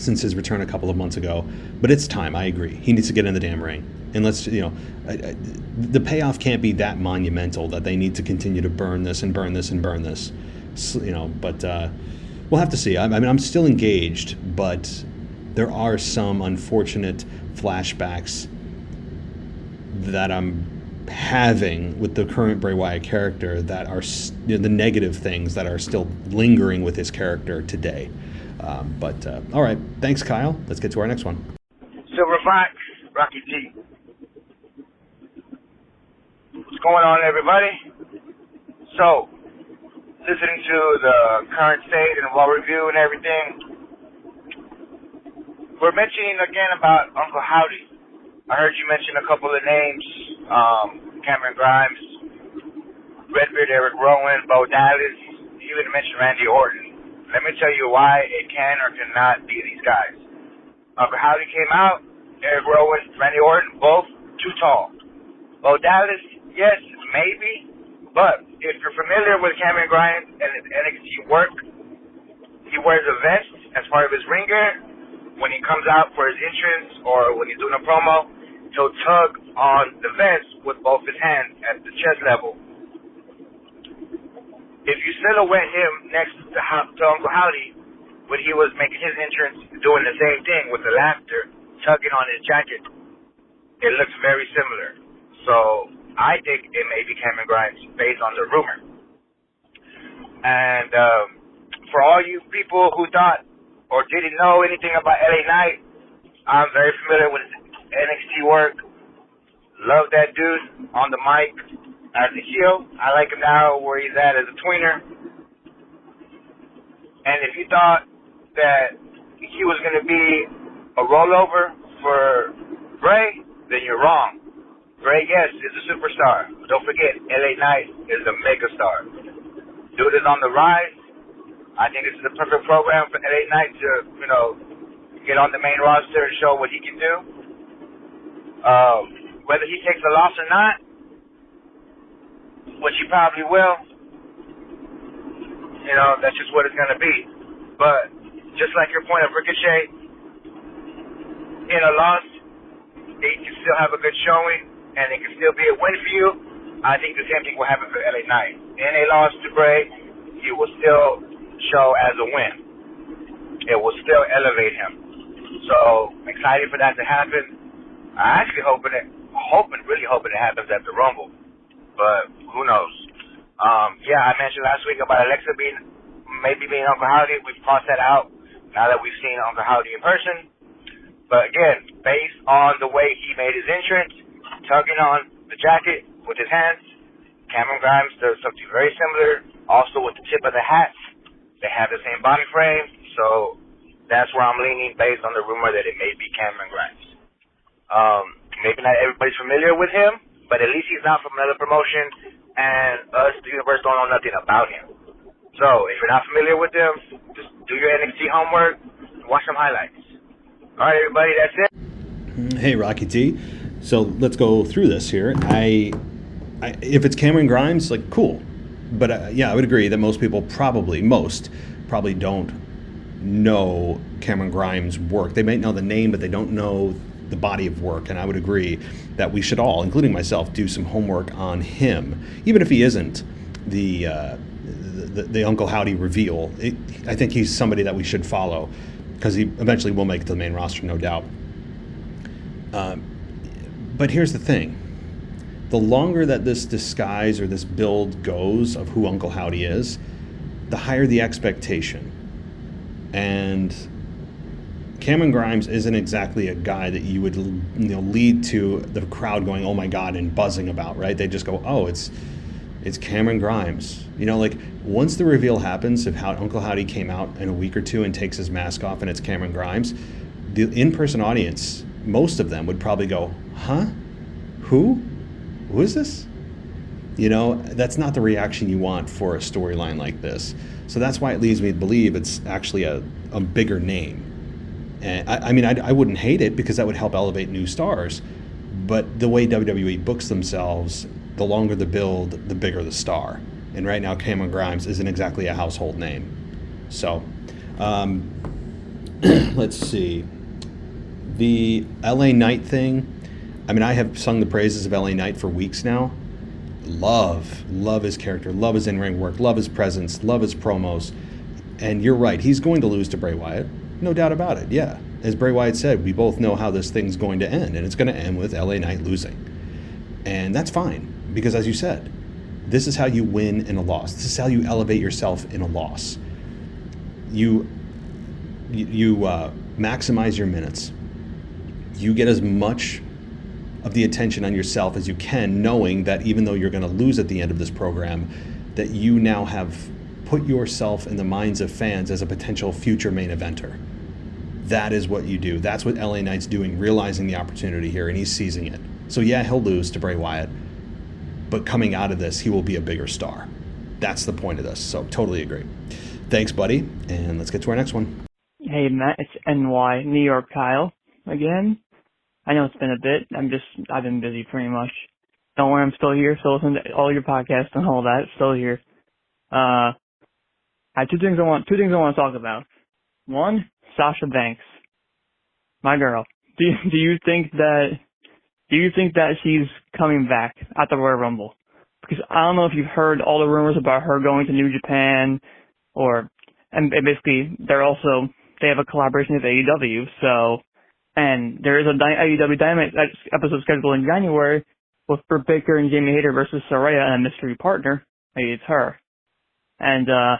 since his return a couple of months ago. But it's time. I agree. He needs to get in the damn ring. And let's, the payoff can't be that monumental that they need to continue to burn this and burn this and burn this. So, but we'll have to see. I mean, I'm still engaged, but there are some unfortunate flashbacks that I'm having with the current Bray Wyatt character that are the negative things that are still lingering with his character today. But all right, thanks, Kyle. Let's get to our next one. Silverback, Rocky T. What's going on, everybody? So, listening to the current state and Raw review and everything, we're mentioning again about Uncle Howdy. I heard you mention a couple of names, Cameron Grimes, Redbeard, Eric Rowan, Bo Dallas. You even mentioned Randy Orton. Let me tell you why it can or cannot be these guys. Uncle Howdy came out, Eric Rowan, Randy Orton, both too tall. Bo Dallas, yes, maybe, but if you're familiar with Cameron Grimes and his NXT work, he wears a vest as part of his ring gear. When he comes out for his entrance or when he's doing a promo, he'll tug on the vest with both his hands at the chest level. If you silhouette him next to Uncle Howdy when he was making his entrance, doing the same thing with the laughter, tugging on his jacket, it looks very similar. So I think it may be Cameron Grimes based on the rumor. And for all you people who thought or didn't know anything about LA Knight, I'm very familiar with his NXT work. Love that dude on the mic as a heel. I like him now where he's at as a tweener. And if you thought that he was going to be a rollover for Bray, then you're wrong. Bray, yes, is a superstar. Don't forget, LA Knight is a megastar. Dude is on the rise. I think this is the perfect program for LA Knight to, get on the main roster and show what he can do. Whether he takes a loss or not, which he probably will, that's just what it's going to be. But just like your point of Ricochet, in a loss, they can still have a good showing, and it can still be a win for you. I think the same thing will happen for LA Knight. In a loss to Bray, you will still show as a win. It will still elevate him. So excited for that to happen. I actually really hoping it happens at the Rumble, but who knows? I mentioned last week about Alexa maybe being Uncle Howdy. We've crossed that out now that we've seen Uncle Howdy in person. But again, based on the way he made his entrance, tugging on the jacket with his hands, Cameron Grimes does something very similar. Also with the tip of the hat. They have the same body frame, so that's where I'm leaning based on the rumor that it may be Cameron Grimes. Maybe not everybody's familiar with him, but at least he's not from another promotion, and us, the universe, don't know nothing about him. So if you're not familiar with him, just do your NXT homework, watch some highlights. All right, everybody, that's it. Hey, Rocky T. So let's go through this here. If it's Cameron Grimes, cool. But I would agree that most people probably don't know Cameron Grimes' work. They might know the name, but they don't know the body of work. And I would agree that we should all, including myself, do some homework on him, even if he isn't the Uncle Howdy reveal. I think he's somebody that we should follow because he eventually will make it to the main roster, no doubt. But here's the thing. The longer that this disguise or this build goes of who Uncle Howdy is, the higher the expectation. And Cameron Grimes isn't exactly a guy that you would lead to the crowd going, oh my God, and buzzing about, right? They just go, oh, it's Cameron Grimes. Once the reveal happens of how Uncle Howdy came out in a week or two and takes his mask off and it's Cameron Grimes, the in-person audience, most of them would probably go, huh? Who is this? That's not the reaction you want for a storyline like this. So that's why it leads me to believe it's actually a bigger name. And I wouldn't hate it because that would help elevate new stars. But the way WWE books themselves, the longer the build, the bigger the star. And right now, Cameron Grimes isn't exactly a household name. So let's see. The LA Knight thing, I mean, I have sung the praises of LA Knight for weeks now. Love his character, love his in-ring work, love his presence, love his promos. And you're right, he's going to lose to Bray Wyatt. No doubt about it, yeah. As Bray Wyatt said, we both know how this thing's going to end, and it's going to end with LA Knight losing. And that's fine, because as you said, this is how you win in a loss. This is how you elevate yourself in a loss. You maximize your minutes. You get as much of the attention on yourself as you can, knowing that even though you're going to lose at the end of this program, that you now have put yourself in the minds of fans as a potential future main eventer. That is what you do. That's what LA Knight's doing, realizing the opportunity here, and he's seizing it. So yeah, he'll lose to Bray Wyatt, but coming out of this, he will be a bigger star. That's the point of this, so totally agree. Thanks, buddy, and let's get to our next one. Hey, Matt, it's NY, New York Kyle, again. I know it's been a bit. I've been busy pretty much. Don't worry, I'm still here. Still listen to all your podcasts and all that. Still here. I have two things I want to talk about. One, Sasha Banks, my girl. Do you think that she's coming back at the Royal Rumble? Because I don't know if you've heard all the rumors about her going to New Japan, and basically they have a collaboration with AEW. So, and there is a AEW Dynamite episode scheduled in January with Britt Baker and Jamie Hayter versus Saraya and a mystery partner. Maybe it's her. And I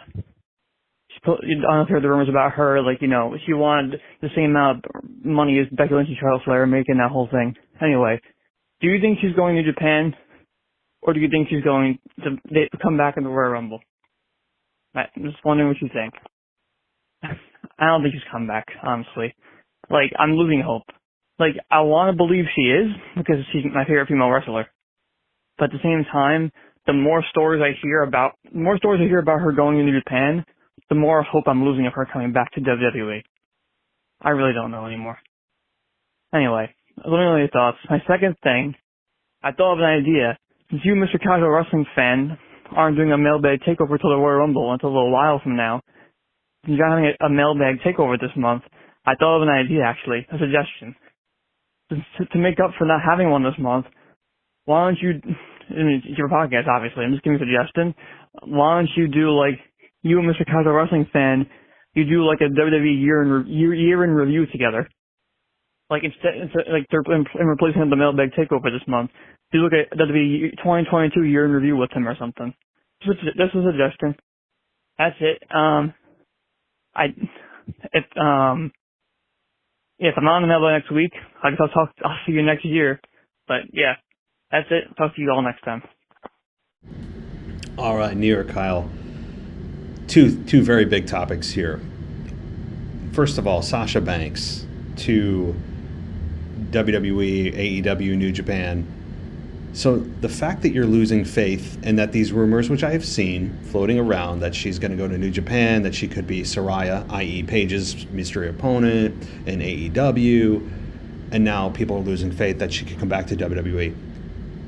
don't know if you heard the rumors about her, she wanted the same amount of money as Becky Lynch and Charlotte Flair, making that whole thing. Anyway, do you think she's going to Japan, or do you think she's going to come back in the Royal Rumble? I'm just wondering what you think. I don't think she's come back, honestly. I'm losing hope. I want to believe she is, because she's my favorite female wrestler. But at the same time, the more stories I hear about her going into Japan, the more hope I'm losing of her coming back to WWE. I really don't know anymore. Anyway, let me know your thoughts. My second thing, I thought of an idea. Since you, Mr. Casual Wrestling fan, aren't doing a mailbag takeover till the Royal Rumble until a little while from now, since you're having a mailbag takeover this month, I thought of an idea, actually, a suggestion. To make up for not having one this month, why don't you, it's your podcast, obviously, I'm just giving a suggestion, why don't you do, you and Mr. Casual Wrestling fan, you do a WWE year in review together. In replacing the mailbag takeover this month, you look at WWE 2022 year in review with him or something. Just a suggestion. That's it. If I'm not on the mailbag next week, I guess I'll see you next year. But yeah, that's it. Talk to you all next time. All right, New York Kyle. Two very big topics here. First of all, Sasha Banks to WWE, AEW, New Japan. So the fact that you're losing faith and that these rumors, which I have seen floating around, that she's going to go to New Japan, that she could be Saraya, i.e. Paige's mystery opponent in AEW, and now people are losing faith that she could come back to WWE.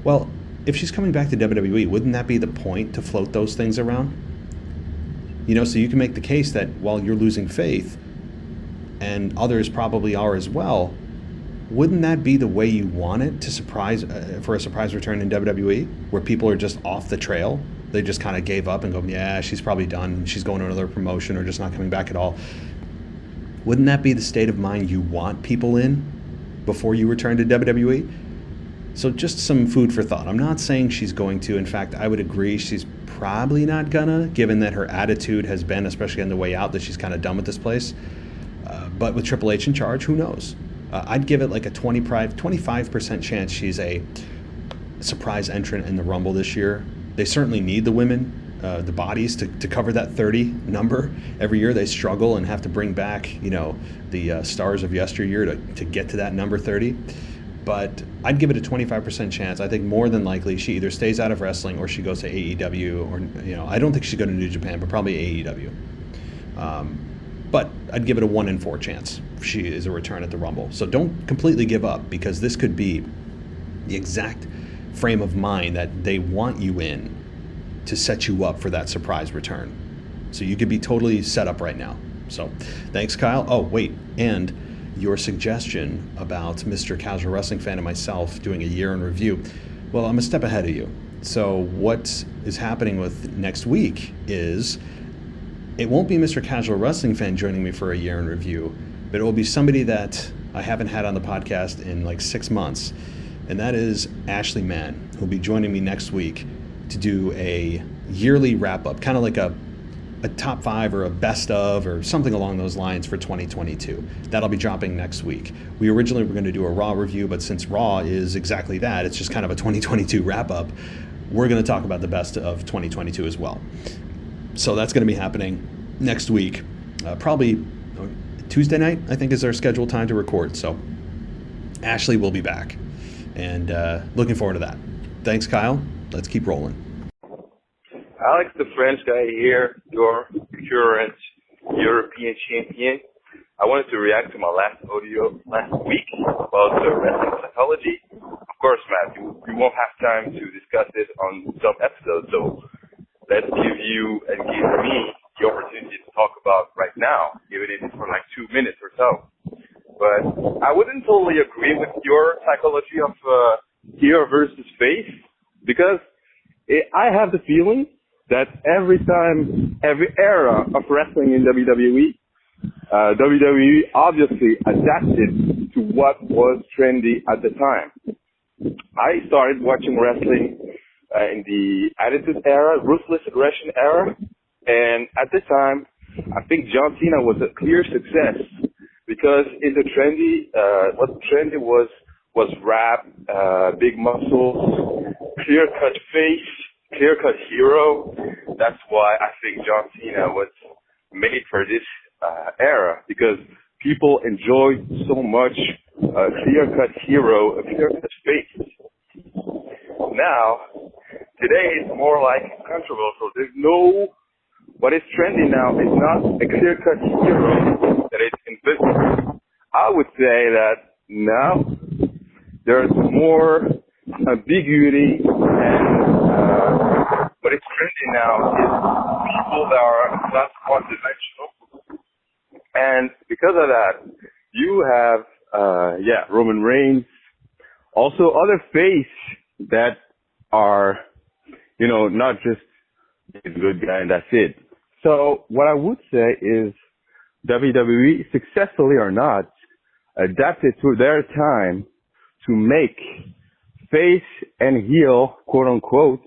Well, if she's coming back to WWE, wouldn't that be the point, to float those things around? So you can make the case that while you're losing faith, and others probably are as well, wouldn't that be the way you want it for a surprise return in WWE, where people are just off the trail? They just kind of gave up and go, yeah, she's probably done. She's going to another promotion or just not coming back at all. Wouldn't that be the state of mind you want people in before you return to WWE? So just some food for thought. I'm not saying she's going to. In fact, I would agree she's probably not gonna, given that her attitude has been, especially on the way out, that she's kind of done with this place. But with Triple H in charge, who knows? I'd give it a 25% chance she's a surprise entrant in the Rumble this year. They certainly need the women, the bodies, to cover that 30 number. Every year they struggle and have to bring back, the stars of yesteryear to get to that number 30. But I'd give it a 25% chance. I think more than likely she either stays out of wrestling or she goes to AEW, or I don't think she'd go to New Japan, but probably AEW. But I'd give it a 1 in 4 chance she is a return at the Rumble. So don't completely give up, because this could be the exact frame of mind that they want you in to set you up for that surprise return. So you could be totally set up right now. So thanks, Kyle. Oh, wait, and your suggestion about Mr. Casual Wrestling Fan and myself doing a year in review. Well, I'm a step ahead of you. So what is happening with next week is it won't be Mr. Casual Wrestling Fan joining me for a year in review, but it will be somebody that I haven't had on the podcast in like 6 months, and that is Ashley Mann, who'll be joining me next week to do a yearly wrap-up, kind of like a top 5 or a best of or something along those lines for 2022. That'll be dropping next week. We originally were going to do a Raw review, but since Raw is exactly that, it's just kind of a 2022 wrap-up, we're going to talk about the best of 2022 as well. So that's going to be happening next week. Probably Tuesday night, I think, is our scheduled time to record. So Ashley will be back, and looking forward to that. Thanks, Kyle. Let's keep rolling. Alex, the French guy here, your current European champion. I wanted to react to my last audio last week about the wrestling psychology. Of course, Matt, we won't have time to discuss this on some episodes, so let's give you and give me the opportunity to talk about right now, even if it's for like 2 minutes or so. But I wouldn't totally agree with your psychology of heel versus face, because I have the feeling that every era of wrestling in WWE, WWE obviously adapted to what was trendy at the time. I started watching wrestling in the Attitude Era, Ruthless Aggression Era, and at the time, I think John Cena was a clear success, because in the trendy, what trendy was rap, big muscles, clear-cut face, clear-cut hero. That's why I think John Cena was made for this era, because people enjoyed so much a clear-cut hero, a clear-cut face. Now, today it's more like controversial. There's no, what is trendy now is not a clear-cut hero that is invisible. I would say that now there's more ambiguity, and what is trendy now is people that are not one-dimensional. And because of that, you have, Roman Reigns, also other face that are, not just a good guy and that's it. So what I would say is WWE, successfully or not, adapted to their time to make face and heel, quote unquote,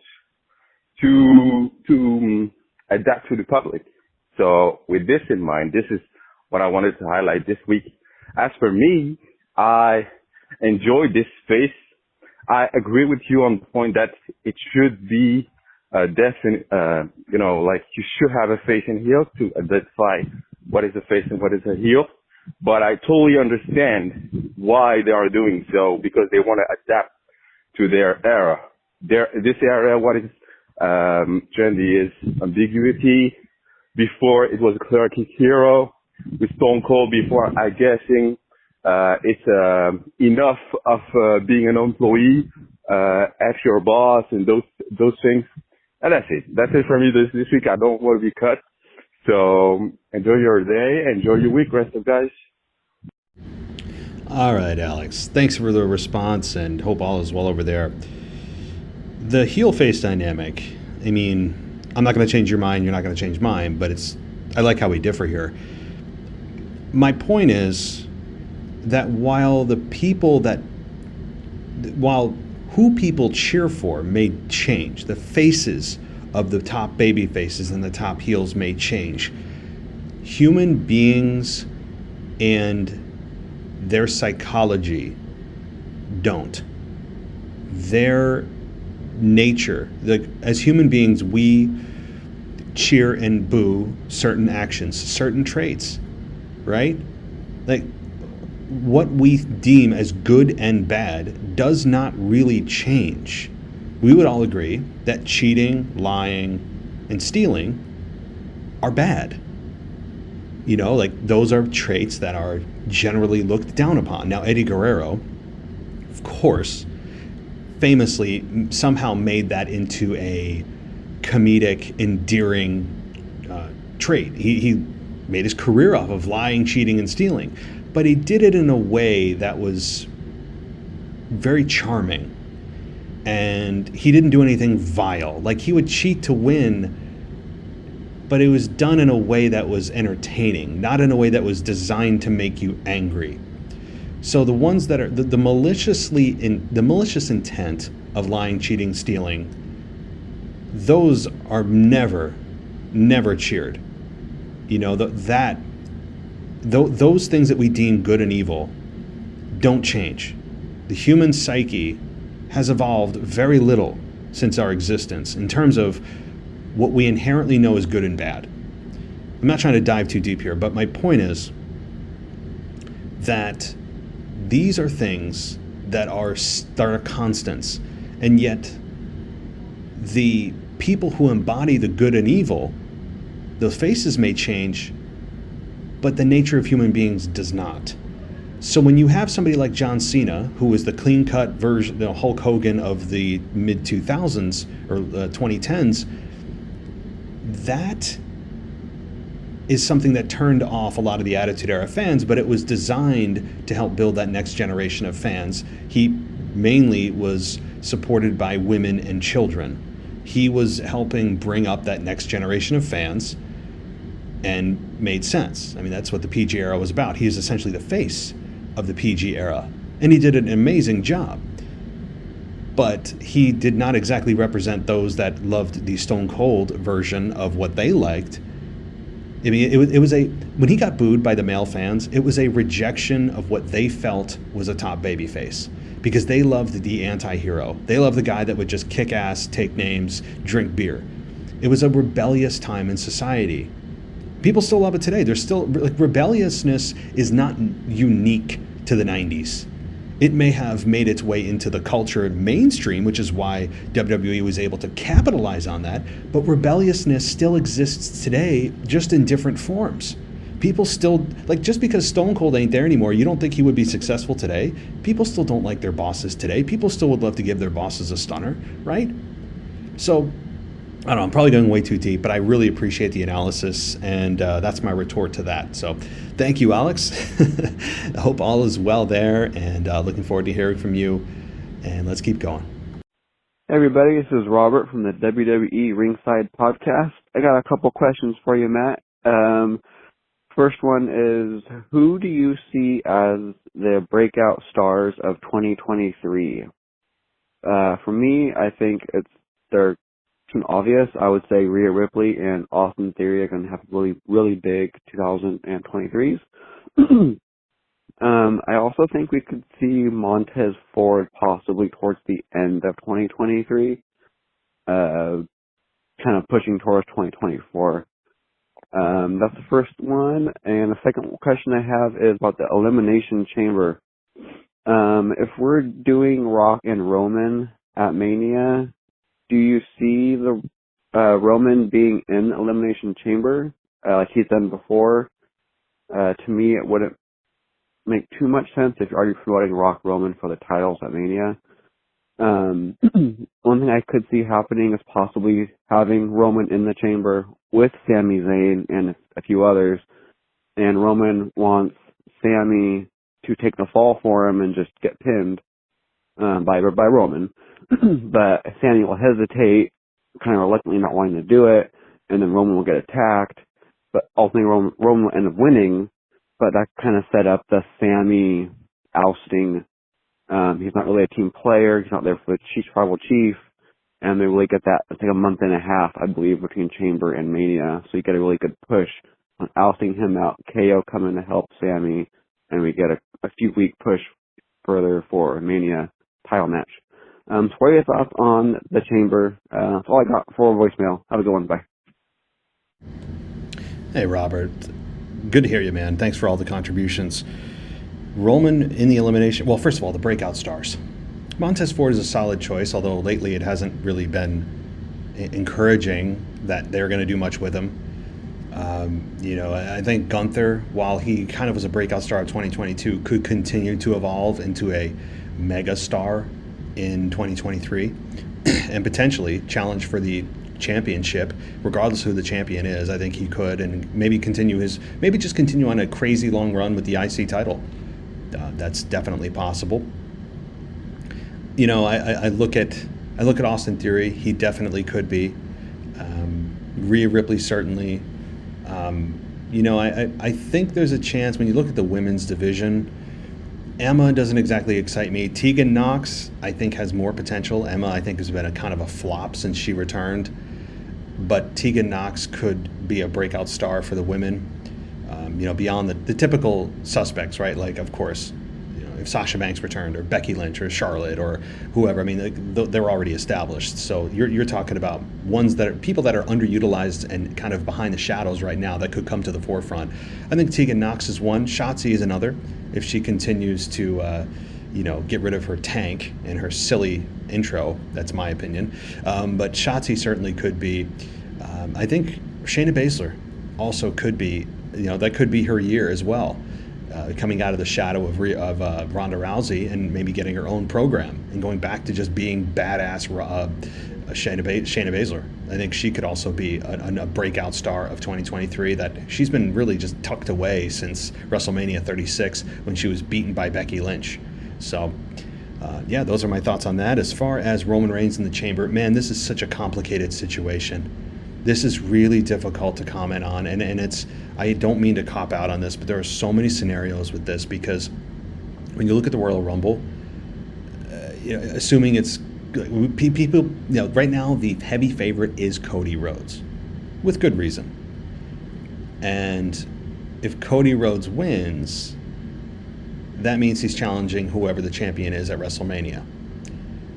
to adapt to the public. So with this in mind, this is what I wanted to highlight this week. As for me, I enjoy this face. I agree with you on the point that it should be definite, like you should have a face and heel to identify what is a face and what is a heel. But I totally understand why they are doing so, because they want to adapt to their era. This era, what is trendy is ambiguity. Before it was a clear-cut hero. With Stone Cold before, I guessing it's enough of being an employee, F your boss and those things. And that's it. That's it for me this week. I don't want to be cut. So enjoy your day, enjoy your week, rest of guys. All right, Alex. Thanks for the response, and hope all is well over there. The heel face dynamic, I mean, I'm not going to change your mind, you're not going to change mine, but I like how we differ here. My point is that while who people cheer for may change, the faces of the top baby faces and the top heels may change, human beings and their psychology don't. Their nature, as human beings, we cheer and boo certain actions, certain traits, right? Like, what we deem as good and bad does not really change. We would all agree that cheating, lying, and stealing are bad. Those are traits that are generally looked down upon. Now, Eddie Guerrero, of course, famously somehow made that into a comedic, endearing trait. He made his career off of lying, cheating, and stealing. But he did it in a way that was very charming. And he didn't do anything vile. Like, he would cheat to win, but it was done in a way that was entertaining, not in a way that was designed to make you angry. So the ones that are the malicious intent of lying, cheating, stealing, those are never cheered. You know, those things that we deem good and evil don't change. The human psyche has evolved very little since our existence in terms of what we inherently know is good and bad. I'm not trying to dive too deep here, but my point is that these are things that are constants, and yet the people who embody the good and evil, those faces may change, but the nature of human beings does not. So when you have somebody like John Cena, who was the clean-cut version, the Hulk Hogan of the mid-2000s or 2010s, that is something that turned off a lot of the Attitude Era fans, but it was designed to help build that next generation of fans. He mainly was supported by women and children. He was helping bring up that next generation of fans and made sense. I mean, that's what the PG era was about. He is essentially the face of the PG era, and he did an amazing job. But he did not exactly represent those that loved the Stone Cold version of what they liked. I mean, it was when he got booed by the male fans, it was a rejection of what they felt was a top babyface, because they loved the anti-hero. They loved the guy that would just kick ass, take names, drink beer. It was a rebellious time in society. People still love it today. There's still, like, rebelliousness is not unique to the 90s. It may have made its way into the culture mainstream, which is why WWE was able to capitalize on that, but rebelliousness still exists today, just in different forms. People still, like, just because Stone Cold ain't there anymore, you don't think he would be successful today? People still don't like their bosses today. People still would love to give their bosses a stunner, right? So, I don't know, I'm probably going way too deep, but I really appreciate the analysis, and that's my retort to that. So thank you, Alex. I hope all is well there, and looking forward to hearing from you, and let's keep going. Hey everybody, this is Robert from the WWE Ringside Podcast. I got a couple questions for you, Matt. First one is, who do you see as the breakout stars of 2023? For me, I think they're obvious. I would say Rhea Ripley and Austin Theory are going to have really big 2023s. I also think we could see Montez Ford possibly towards the end of 2023, kind of pushing towards 2024. That's the first one. And the second question I have is about the Elimination Chamber. If we're doing Rock and Roman at Mania, do you see the Roman being in the Elimination Chamber like he's done before? To me, it wouldn't make too much sense if you're already promoting Rock Roman for the titles at Mania. One thing I could see happening is possibly having Roman in the chamber with Sami Zayn and a few others, and Roman wants Sami to take the fall for him and just get pinned by Roman. But Sami will hesitate, kind of reluctantly not wanting to do it, and then Roman will get attacked. But ultimately, Roman will end up winning. But that kind of set up the Sami ousting. He's not really a team player. He's not there for the tribal chief. And they really get that, it's like a month and a half, I believe, between Chamber and Mania. So you get a really good push on ousting him out, KO coming to help Sami, and we get a few week push further for Mania title match. So what are your thoughts on the Chamber? That's all I got for voicemail. Have a good one. Bye. Hey, Robert. Good to hear you, man. Thanks for all the contributions. Roman in the elimination. Well, first of all, the breakout stars. Montez Ford is a solid choice, although lately it hasn't really been encouraging that they're going to do much with him. I think Gunther, while he kind of was a breakout star of 2022, could continue to evolve into a mega star in 2023 and potentially challenge for the championship, regardless of who the champion is. I think he could, and maybe just continue on a crazy long run with the IC title. That's definitely possible. You know, I look at Austin Theory. He definitely could be. Rhea Ripley certainly. You know, I think there's a chance when you look at the women's division. Emma doesn't exactly excite me. Tegan Nox, I think, has more potential. Emma, I think, has been a kind of a flop since she returned. But Tegan Nox could be a breakout star for the women. You know, beyond the typical suspects, right? Like, of course, you know, if Sasha Banks returned, or Becky Lynch, or Charlotte, or whoever. I mean, they're already established. So you're talking about people that are underutilized and kind of behind the shadows right now that could come to the forefront. I think Tegan Nox is one. Shotzi is another. If she continues to, you know, get rid of her tank and her silly intro, that's my opinion. But Shotzi certainly could be. I think Shayna Baszler also could be. You know, that could be her year as well, coming out of the shadow of Ronda Rousey and maybe getting her own program and going back to just being badass Shayna Baszler. I think she could also be a breakout star of 2023 that she's been really just tucked away since WrestleMania 36 when she was beaten by Becky Lynch. So, yeah, those are my thoughts on that. As far as Roman Reigns in the Chamber, man, this is such a complicated situation. This is really difficult to comment on, and I don't mean to cop out on this, but there are so many scenarios with this because when you look at the Royal Rumble, you know, assuming it's people, you know, right now the heavy favorite is Cody Rhodes, with good reason. And if Cody Rhodes wins, that means he's challenging whoever the champion is at WrestleMania,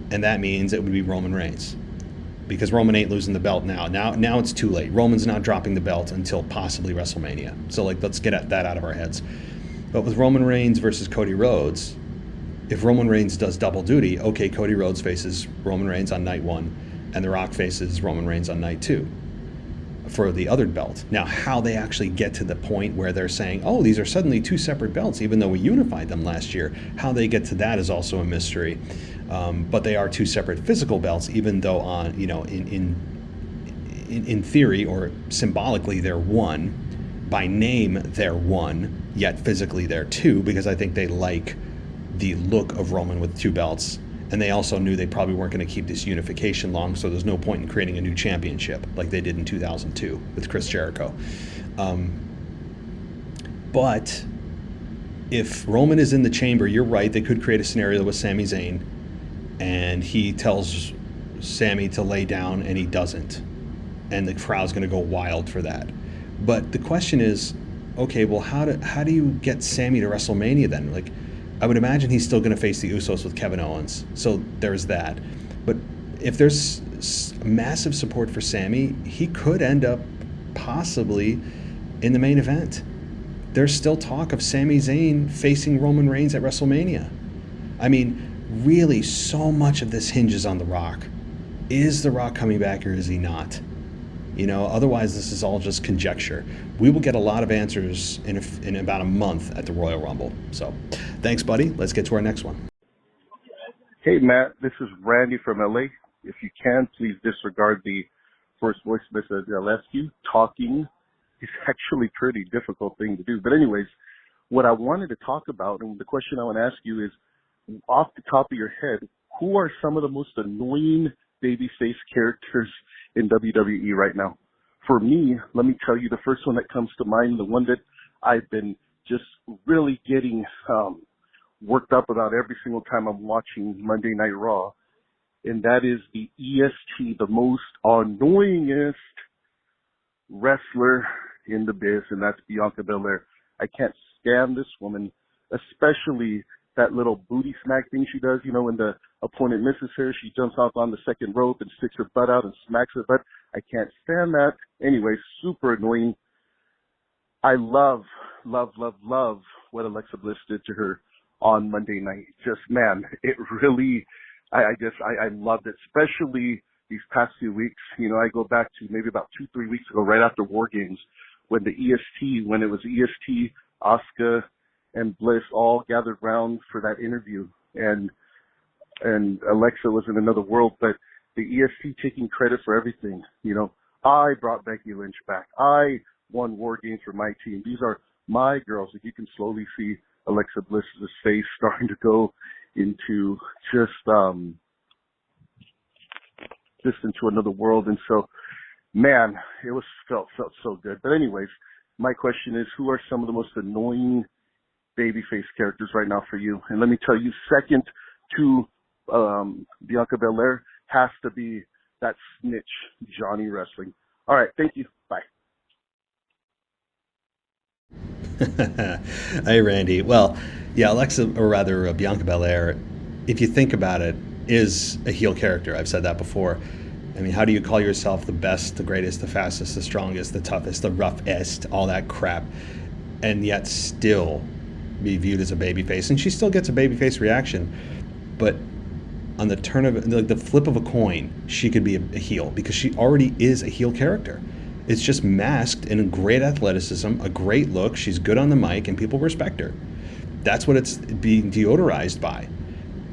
and that means it would be Roman Reigns. Because Roman ain't losing the belt now. Now it's too late. Roman's not dropping the belt until possibly WrestleMania. So, like, let's get that out of our heads. But with Roman Reigns versus Cody Rhodes, if Roman Reigns does double duty, okay, Cody Rhodes faces Roman Reigns on night 1, and The Rock faces Roman Reigns on night 2 for the other belt. Now, how they actually get to the point where they're saying, oh, these are suddenly 2 separate belts, even though we unified them last year, how they get to that is also a mystery. But they are 2 separate physical belts, even though on, you know, in theory or symbolically they're one. By name they're one, yet physically they're 2, because I think they like the look of Roman with 2 belts, and they also knew they probably weren't going to keep this unification long, so there's no point in creating a new championship like they did in 2002 with Chris Jericho. But if Roman is in the chamber, you're right, they could create a scenario with Sami Zayn, and he tells Sami to lay down, and he doesn't. And the crowd's going to go wild for that. But the question is, okay, well, how do you get Sami to WrestleMania then? Like, I would imagine he's still going to face the Usos with Kevin Owens. So there's that. But if there's massive support for Sami, he could end up possibly in the main event. There's still talk of Sami Zayn facing Roman Reigns at WrestleMania. I mean, really, so much of this hinges on The Rock. Is The Rock coming back or is he not? You know, otherwise this is all just conjecture. We will get a lot of answers in about a month at the Royal Rumble. So, thanks, buddy. Let's get to our next one. Hey, Matt. This is Randy from LA. If you can, please disregard the first voice message I left you. Talking is actually a pretty difficult thing to do. But anyways, what I wanted to talk about, and the question I want to ask you is, off the top of your head, who are some of the most annoying babyface characters in WWE right now? For me, let me tell you the first one that comes to mind, the one that I've been just really getting worked up about every single time I'm watching Monday Night Raw, and that is the EST, the most annoyingest wrestler in the biz, and that's Bianca Belair. I can't stand this woman, especially that little booty smack thing she does. You know, when the opponent misses her, she jumps off on the second rope and sticks her butt out and smacks her butt. I can't stand that. Anyway, super annoying. I love what Alexa Bliss did to her on Monday night. Just, man, it really, I loved it, especially these past few weeks. You know, I go back to maybe about 2-3 weeks ago, right after War Games, when when it was EST, Asuka, and Bliss all gathered round for that interview, and Alexa was in another world. But the EST taking credit for everything. You know, I brought Becky Lynch back. I won War Games for my team. These are my girls. Like, you can slowly see Alexa Bliss's face starting to go into just into another world. And so, man, it was felt so good. But anyways, my question is, who are some of the most annoying babyface characters right now for you? And let me tell you, second to Bianca Belair has to be that snitch, Johnny Wrestling. All right, thank you. Bye. Hey, Randy. Well, yeah, Alexa, or rather Bianca Belair, if you think about it, is a heel character. I've said that before. I mean, how do you call yourself the best, the greatest, the fastest, the strongest, the toughest, the roughest, all that crap, and yet still be viewed as a babyface? And she still gets a babyface reaction, but on the turn of the flip of a coin, she could be a heel because she already is a heel character. It's just masked in a great athleticism, a great look. She's good on the mic, and people respect her. That's what it's being deodorized by.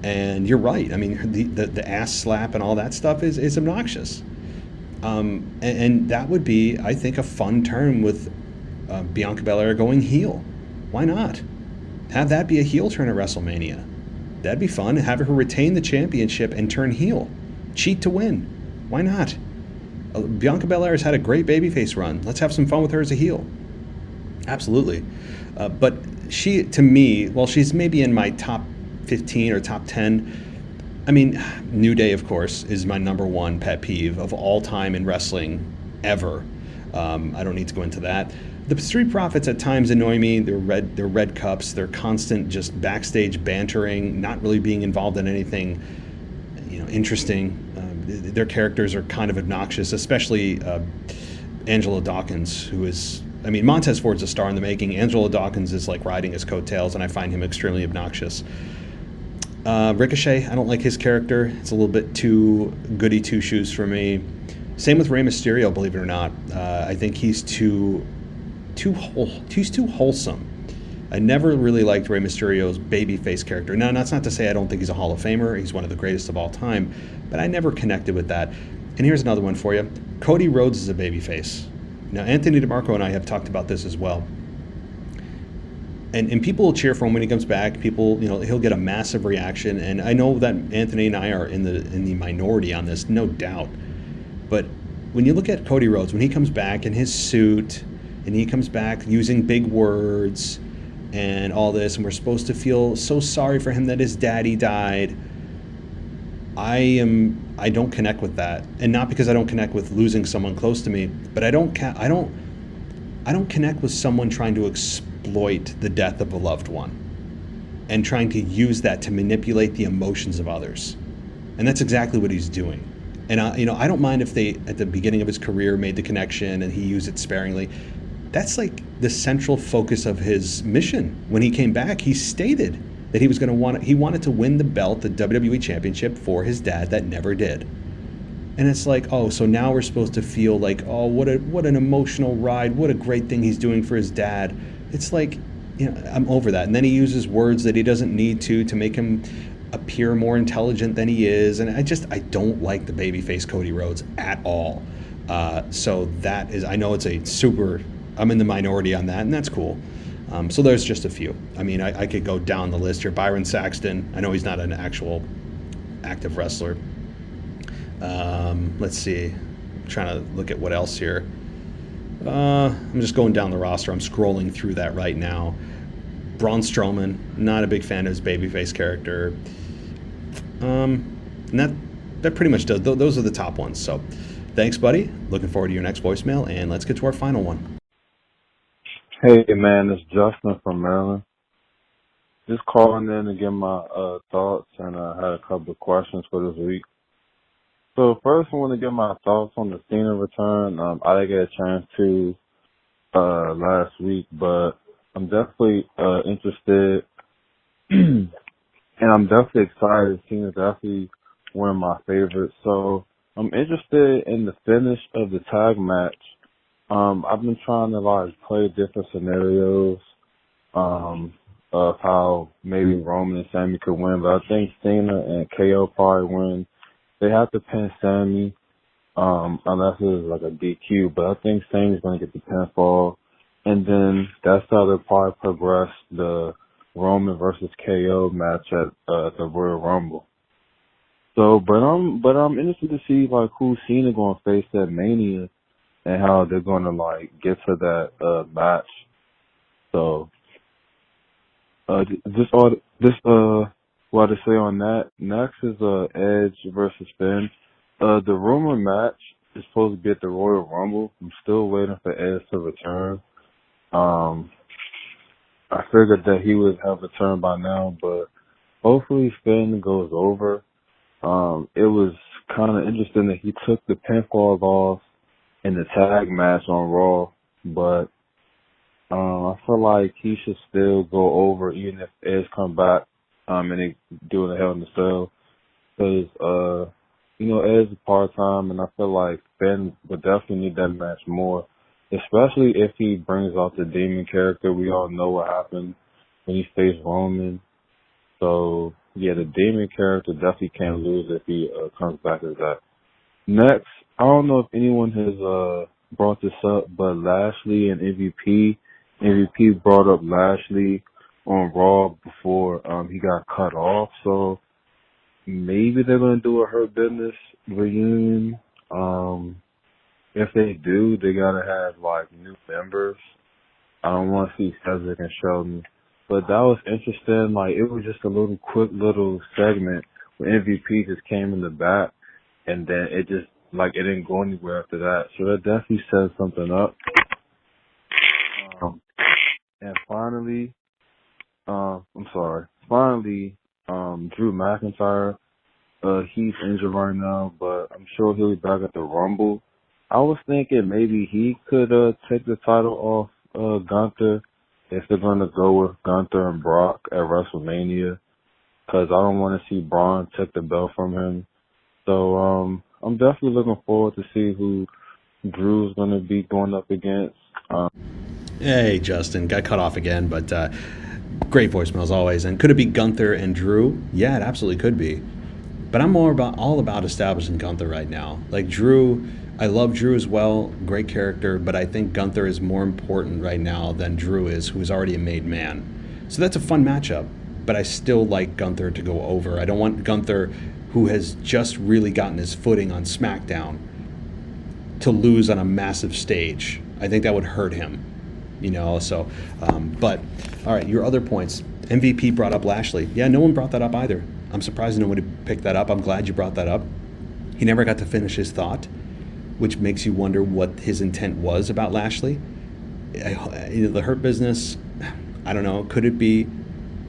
And you're right. I mean, the ass slap and all that stuff is obnoxious. And that would be, I think, a fun turn with Bianca Belair going heel. Why not? Have that be a heel turn at WrestleMania. That'd be fun. Have her retain the championship and turn heel. Cheat to win. Why not? Bianca Belair has had a great babyface run. Let's have some fun with her as a heel. Absolutely. But she, to me, well, she's maybe in my top 15 or top 10. I mean, New Day, of course, is my number one pet peeve of all time in wrestling ever. I don't need to go into that. The Street Profits at times annoy me. They're red cups. They're constant just backstage bantering, not really being involved in anything, interesting. Their characters are kind of obnoxious, especially Angela Dawkins, who is, I mean, Montez Ford's a star in the making. Angela Dawkins is like riding his coattails, and I find him extremely obnoxious. Ricochet, I don't like his character. It's a little bit too goody two-shoes for me. Same with Rey Mysterio, believe it or not. I think he's too wholesome. I never really liked Rey Mysterio's babyface character. Now, that's not to say I don't think he's a Hall of Famer. He's one of the greatest of all time, but I never connected with that. And here's another one for you. Cody Rhodes is a babyface. Now, Anthony DeMarco and I have talked about this as well. And people will cheer for him when he comes back. People, he'll get a massive reaction. And I know that Anthony and I are in the minority on this, no doubt. But when you look at Cody Rhodes, when he comes back in his suit, and he comes back using big words and all this, and we're supposed to feel so sorry for him that his daddy died, I don't connect with that. And not because I don't connect with losing someone close to me, but I don't connect with someone trying to exploit the death of a loved one and trying to use that to manipulate the emotions of others. And that's exactly what he's doing. And I don't mind if they, at the beginning of his career, made the connection and he used it sparingly. That's like the central focus of his mission. When he came back, he stated that he was going to he wanted to win the belt, the WWE Championship, for his dad that never did. And it's like, oh, so now we're supposed to feel like, oh, what an emotional ride, what a great thing he's doing for his dad. It's like, I'm over that. And then he uses words that he doesn't need to make him appear more intelligent than he is. And I don't like the babyface Cody Rhodes at all. So that is, I know it's I'm in the minority on that, and that's cool. So there's just a few. I mean, I could go down the list here. Byron Saxton, I know he's not an actual active wrestler. Let's see. I'm trying to look at what else here. I'm just going down the roster. I'm scrolling through that right now. Braun Strowman, not a big fan of his babyface character. And that pretty much does. Those are the top ones. So thanks, buddy. Looking forward to your next voicemail, and let's get to our final one. Hey, man, it's Justin from Maryland. Just calling in to give my thoughts, and I had a couple of questions for this week. So first, I want to get my thoughts on the Cena return. I didn't get a chance to last week, but I'm definitely interested, and I'm definitely excited. Cena's definitely one of my favorites. So I'm interested in the finish of the tag match. I've been trying to play different scenarios of how maybe Roman and Sammy could win, but I think Cena and KO probably win they have to pin Sammy, unless it's like a DQ. But I think Sammy's going to get the pinfall, and then that's how they'll probably progress the Roman versus KO match at the Royal Rumble. So, but I'm interested to see like who Cena going to face at Mania and how they're going to like get to that match. So, what to say on that. Next is Edge versus Finn. The rumor match is supposed to be at the Royal Rumble. I'm still waiting for Edge to return. I figured that he would have returned by now, but hopefully Finn goes over. It was kind of interesting that he took the pinfall off in the tag match on Raw, but I feel like he should still go over even if Edge come back and they do the Hell in the Cell, because Edge is part-time, and I feel like Finn would definitely need that match more, especially if he brings out the Demon character. We all know what happened when he faced Roman. So, yeah, the Demon character definitely can't lose if he comes back as that. Next, I don't know if anyone has brought this up, but Lashley and MVP. MVP brought up Lashley on Raw before he got cut off. So maybe they're going to do a Hurt Business reunion. If they do, they got to have, like, new members. I don't want to see Cedric and Shelton. But that was interesting. Like, it was just a quick little segment where MVP just came in the back, and then it just, like, it didn't go anywhere after that. So that definitely set something up. And finally, Drew McIntyre. He's injured right now, but I'm sure he'll be back at the Rumble. I was thinking maybe he could take the title off Gunther if they're going to go with Gunther and Brock at WrestleMania, because I don't want to see Braun take the belt from him. So I'm definitely looking forward to see who Drew's going to be going up against. Hey, Justin, got cut off again, but great voicemail as always. And could it be Gunther and Drew? Yeah, it absolutely could be. But I'm all about establishing Gunther right now. Like Drew, I love Drew as well, great character, but I think Gunther is more important right now than Drew is, who is already a made man. So that's a fun matchup, but I still like Gunther to go over. I don't want Gunther, who has just really gotten his footing on SmackDown, to lose on a massive stage. I think that would hurt him, so, but, all right, your other points. MVP brought up Lashley. Yeah, no one brought that up either. I'm surprised nobody picked that up. I'm glad you brought that up. He never got to finish his thought, which makes you wonder what his intent was about Lashley. The Hurt Business, I don't know. Could it be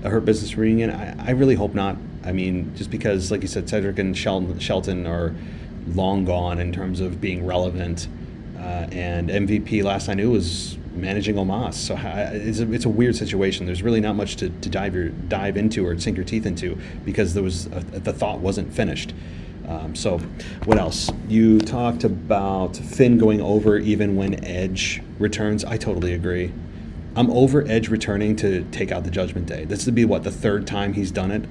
a Hurt Business reunion? I really hope not. I mean, just because, like you said, Cedric and Shelton are long gone in terms of being relevant. And MVP, last I knew, was managing Omos. So it's a weird situation. There's really not much to dive into or sink your teeth into, because the thought wasn't finished. So what else? You talked about Finn going over even when Edge returns. I totally agree. I'm over Edge returning to take out the Judgment Day. This would be, the third time he's done it?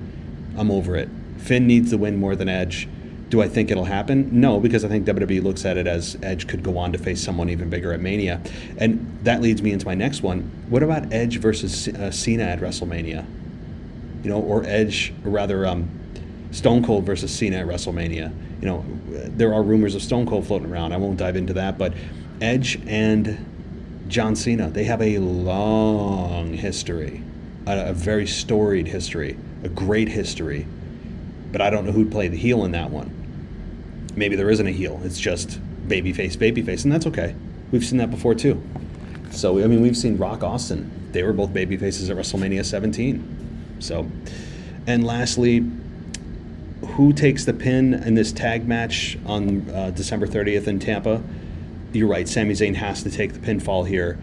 I'm over it. Finn needs to win more than Edge. Do I think it'll happen? No, because I think WWE looks at it as Edge could go on to face someone even bigger at Mania. And that leads me into my next one. What about Edge versus Cena at WrestleMania? Or Edge, or rather, Stone Cold versus Cena at WrestleMania. There are rumors of Stone Cold floating around. I won't dive into that, but Edge and John Cena, they have a long history, a very storied history, a great history. But I don't know who'd play the heel in that one. Maybe there isn't a heel. It's just babyface, and that's okay. We've seen that before too. So, we've seen Rock Austin. They were both babyfaces at WrestleMania 17. So, and lastly, who takes the pin in this tag match on December 30th in Tampa? You're right, Sami Zayn has to take the pinfall here.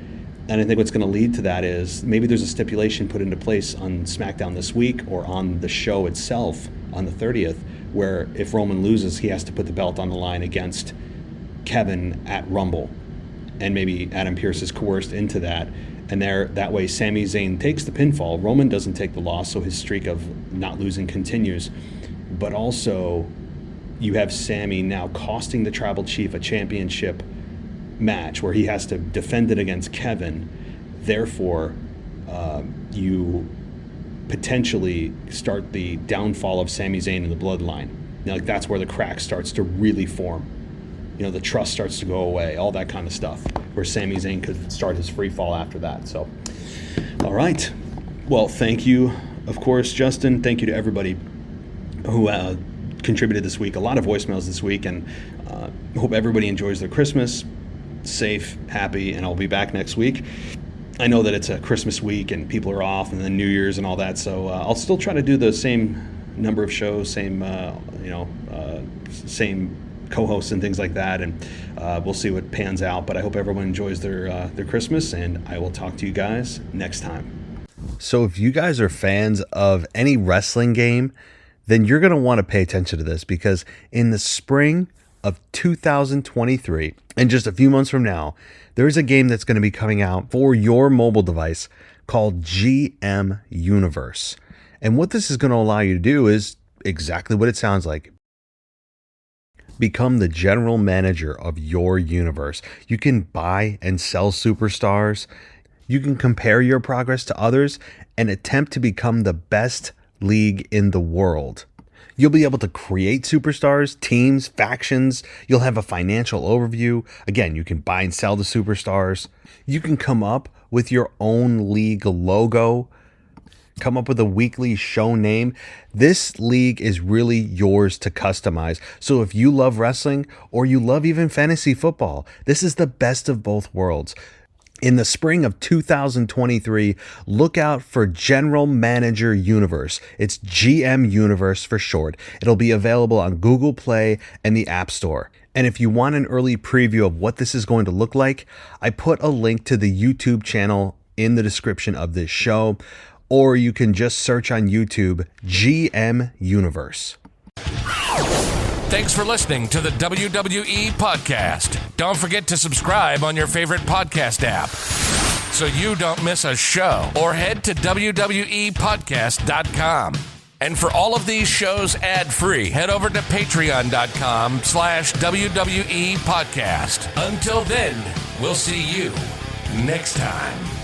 And I think what's going to lead to that is maybe there's a stipulation put into place on SmackDown this week or on the show itself on the 30th, where if Roman loses, he has to put the belt on the line against Kevin at Rumble. And maybe Adam Pearce is coerced into that. And that way Sami Zayn takes the pinfall. Roman doesn't take the loss, so his streak of not losing continues. But also, you have Sami now costing the Tribal Chief a championship match where he has to defend it against Kevin. Therefore, you potentially start the downfall of Sami Zayn in the bloodline. Now, like, that's where the crack starts to really form. You know, the trust starts to go away, all that kind of stuff, where Sami Zayn could start his free fall after that. So, all right. Well, thank you, of course, Justin. Thank you to everybody who contributed this week. A lot of voicemails this week, and hope everybody enjoys their Christmas, safe, happy, and I'll be back next week. I know that it's a Christmas week and people are off, and then New Year's and all that, so I'll still try to do the same number of shows, same co-hosts and things like that, and we'll see what pans out. But I hope everyone enjoys their Christmas, and I will talk to you guys next time. So if you guys are fans of any wrestling game, then you're going to want to pay attention to this, because in the spring of 2023, and just a few months from now, there's a game that's going to be coming out for your mobile device called GM Universe. And what this is going to allow you to do is exactly what it sounds like. Become the general manager of your universe. You can buy and sell superstars. You can compare your progress to others and attempt to become the best league in the world. You'll be able to create superstars, teams, factions. You'll have a financial overview. Again, you can buy and sell the superstars. You can come up with your own league logo, come up with a weekly show name. This league is really yours to customize. So if you love wrestling or you love even fantasy football, this is the best of both worlds. In the spring of 2023, look out for General Manager Universe. It's GM Universe for short. It'll be available on Google Play and the App Store. And if you want an early preview of what this is going to look like, I put a link to the YouTube channel in the description of this show, or you can just search on YouTube GM Universe. Thanks for listening to the WWE Podcast. Don't forget to subscribe on your favorite podcast app so you don't miss a show, or head to WWEpodcast.com. And for all of these shows ad-free, head over to patreon.com/WWE Podcast. Until then, we'll see you next time.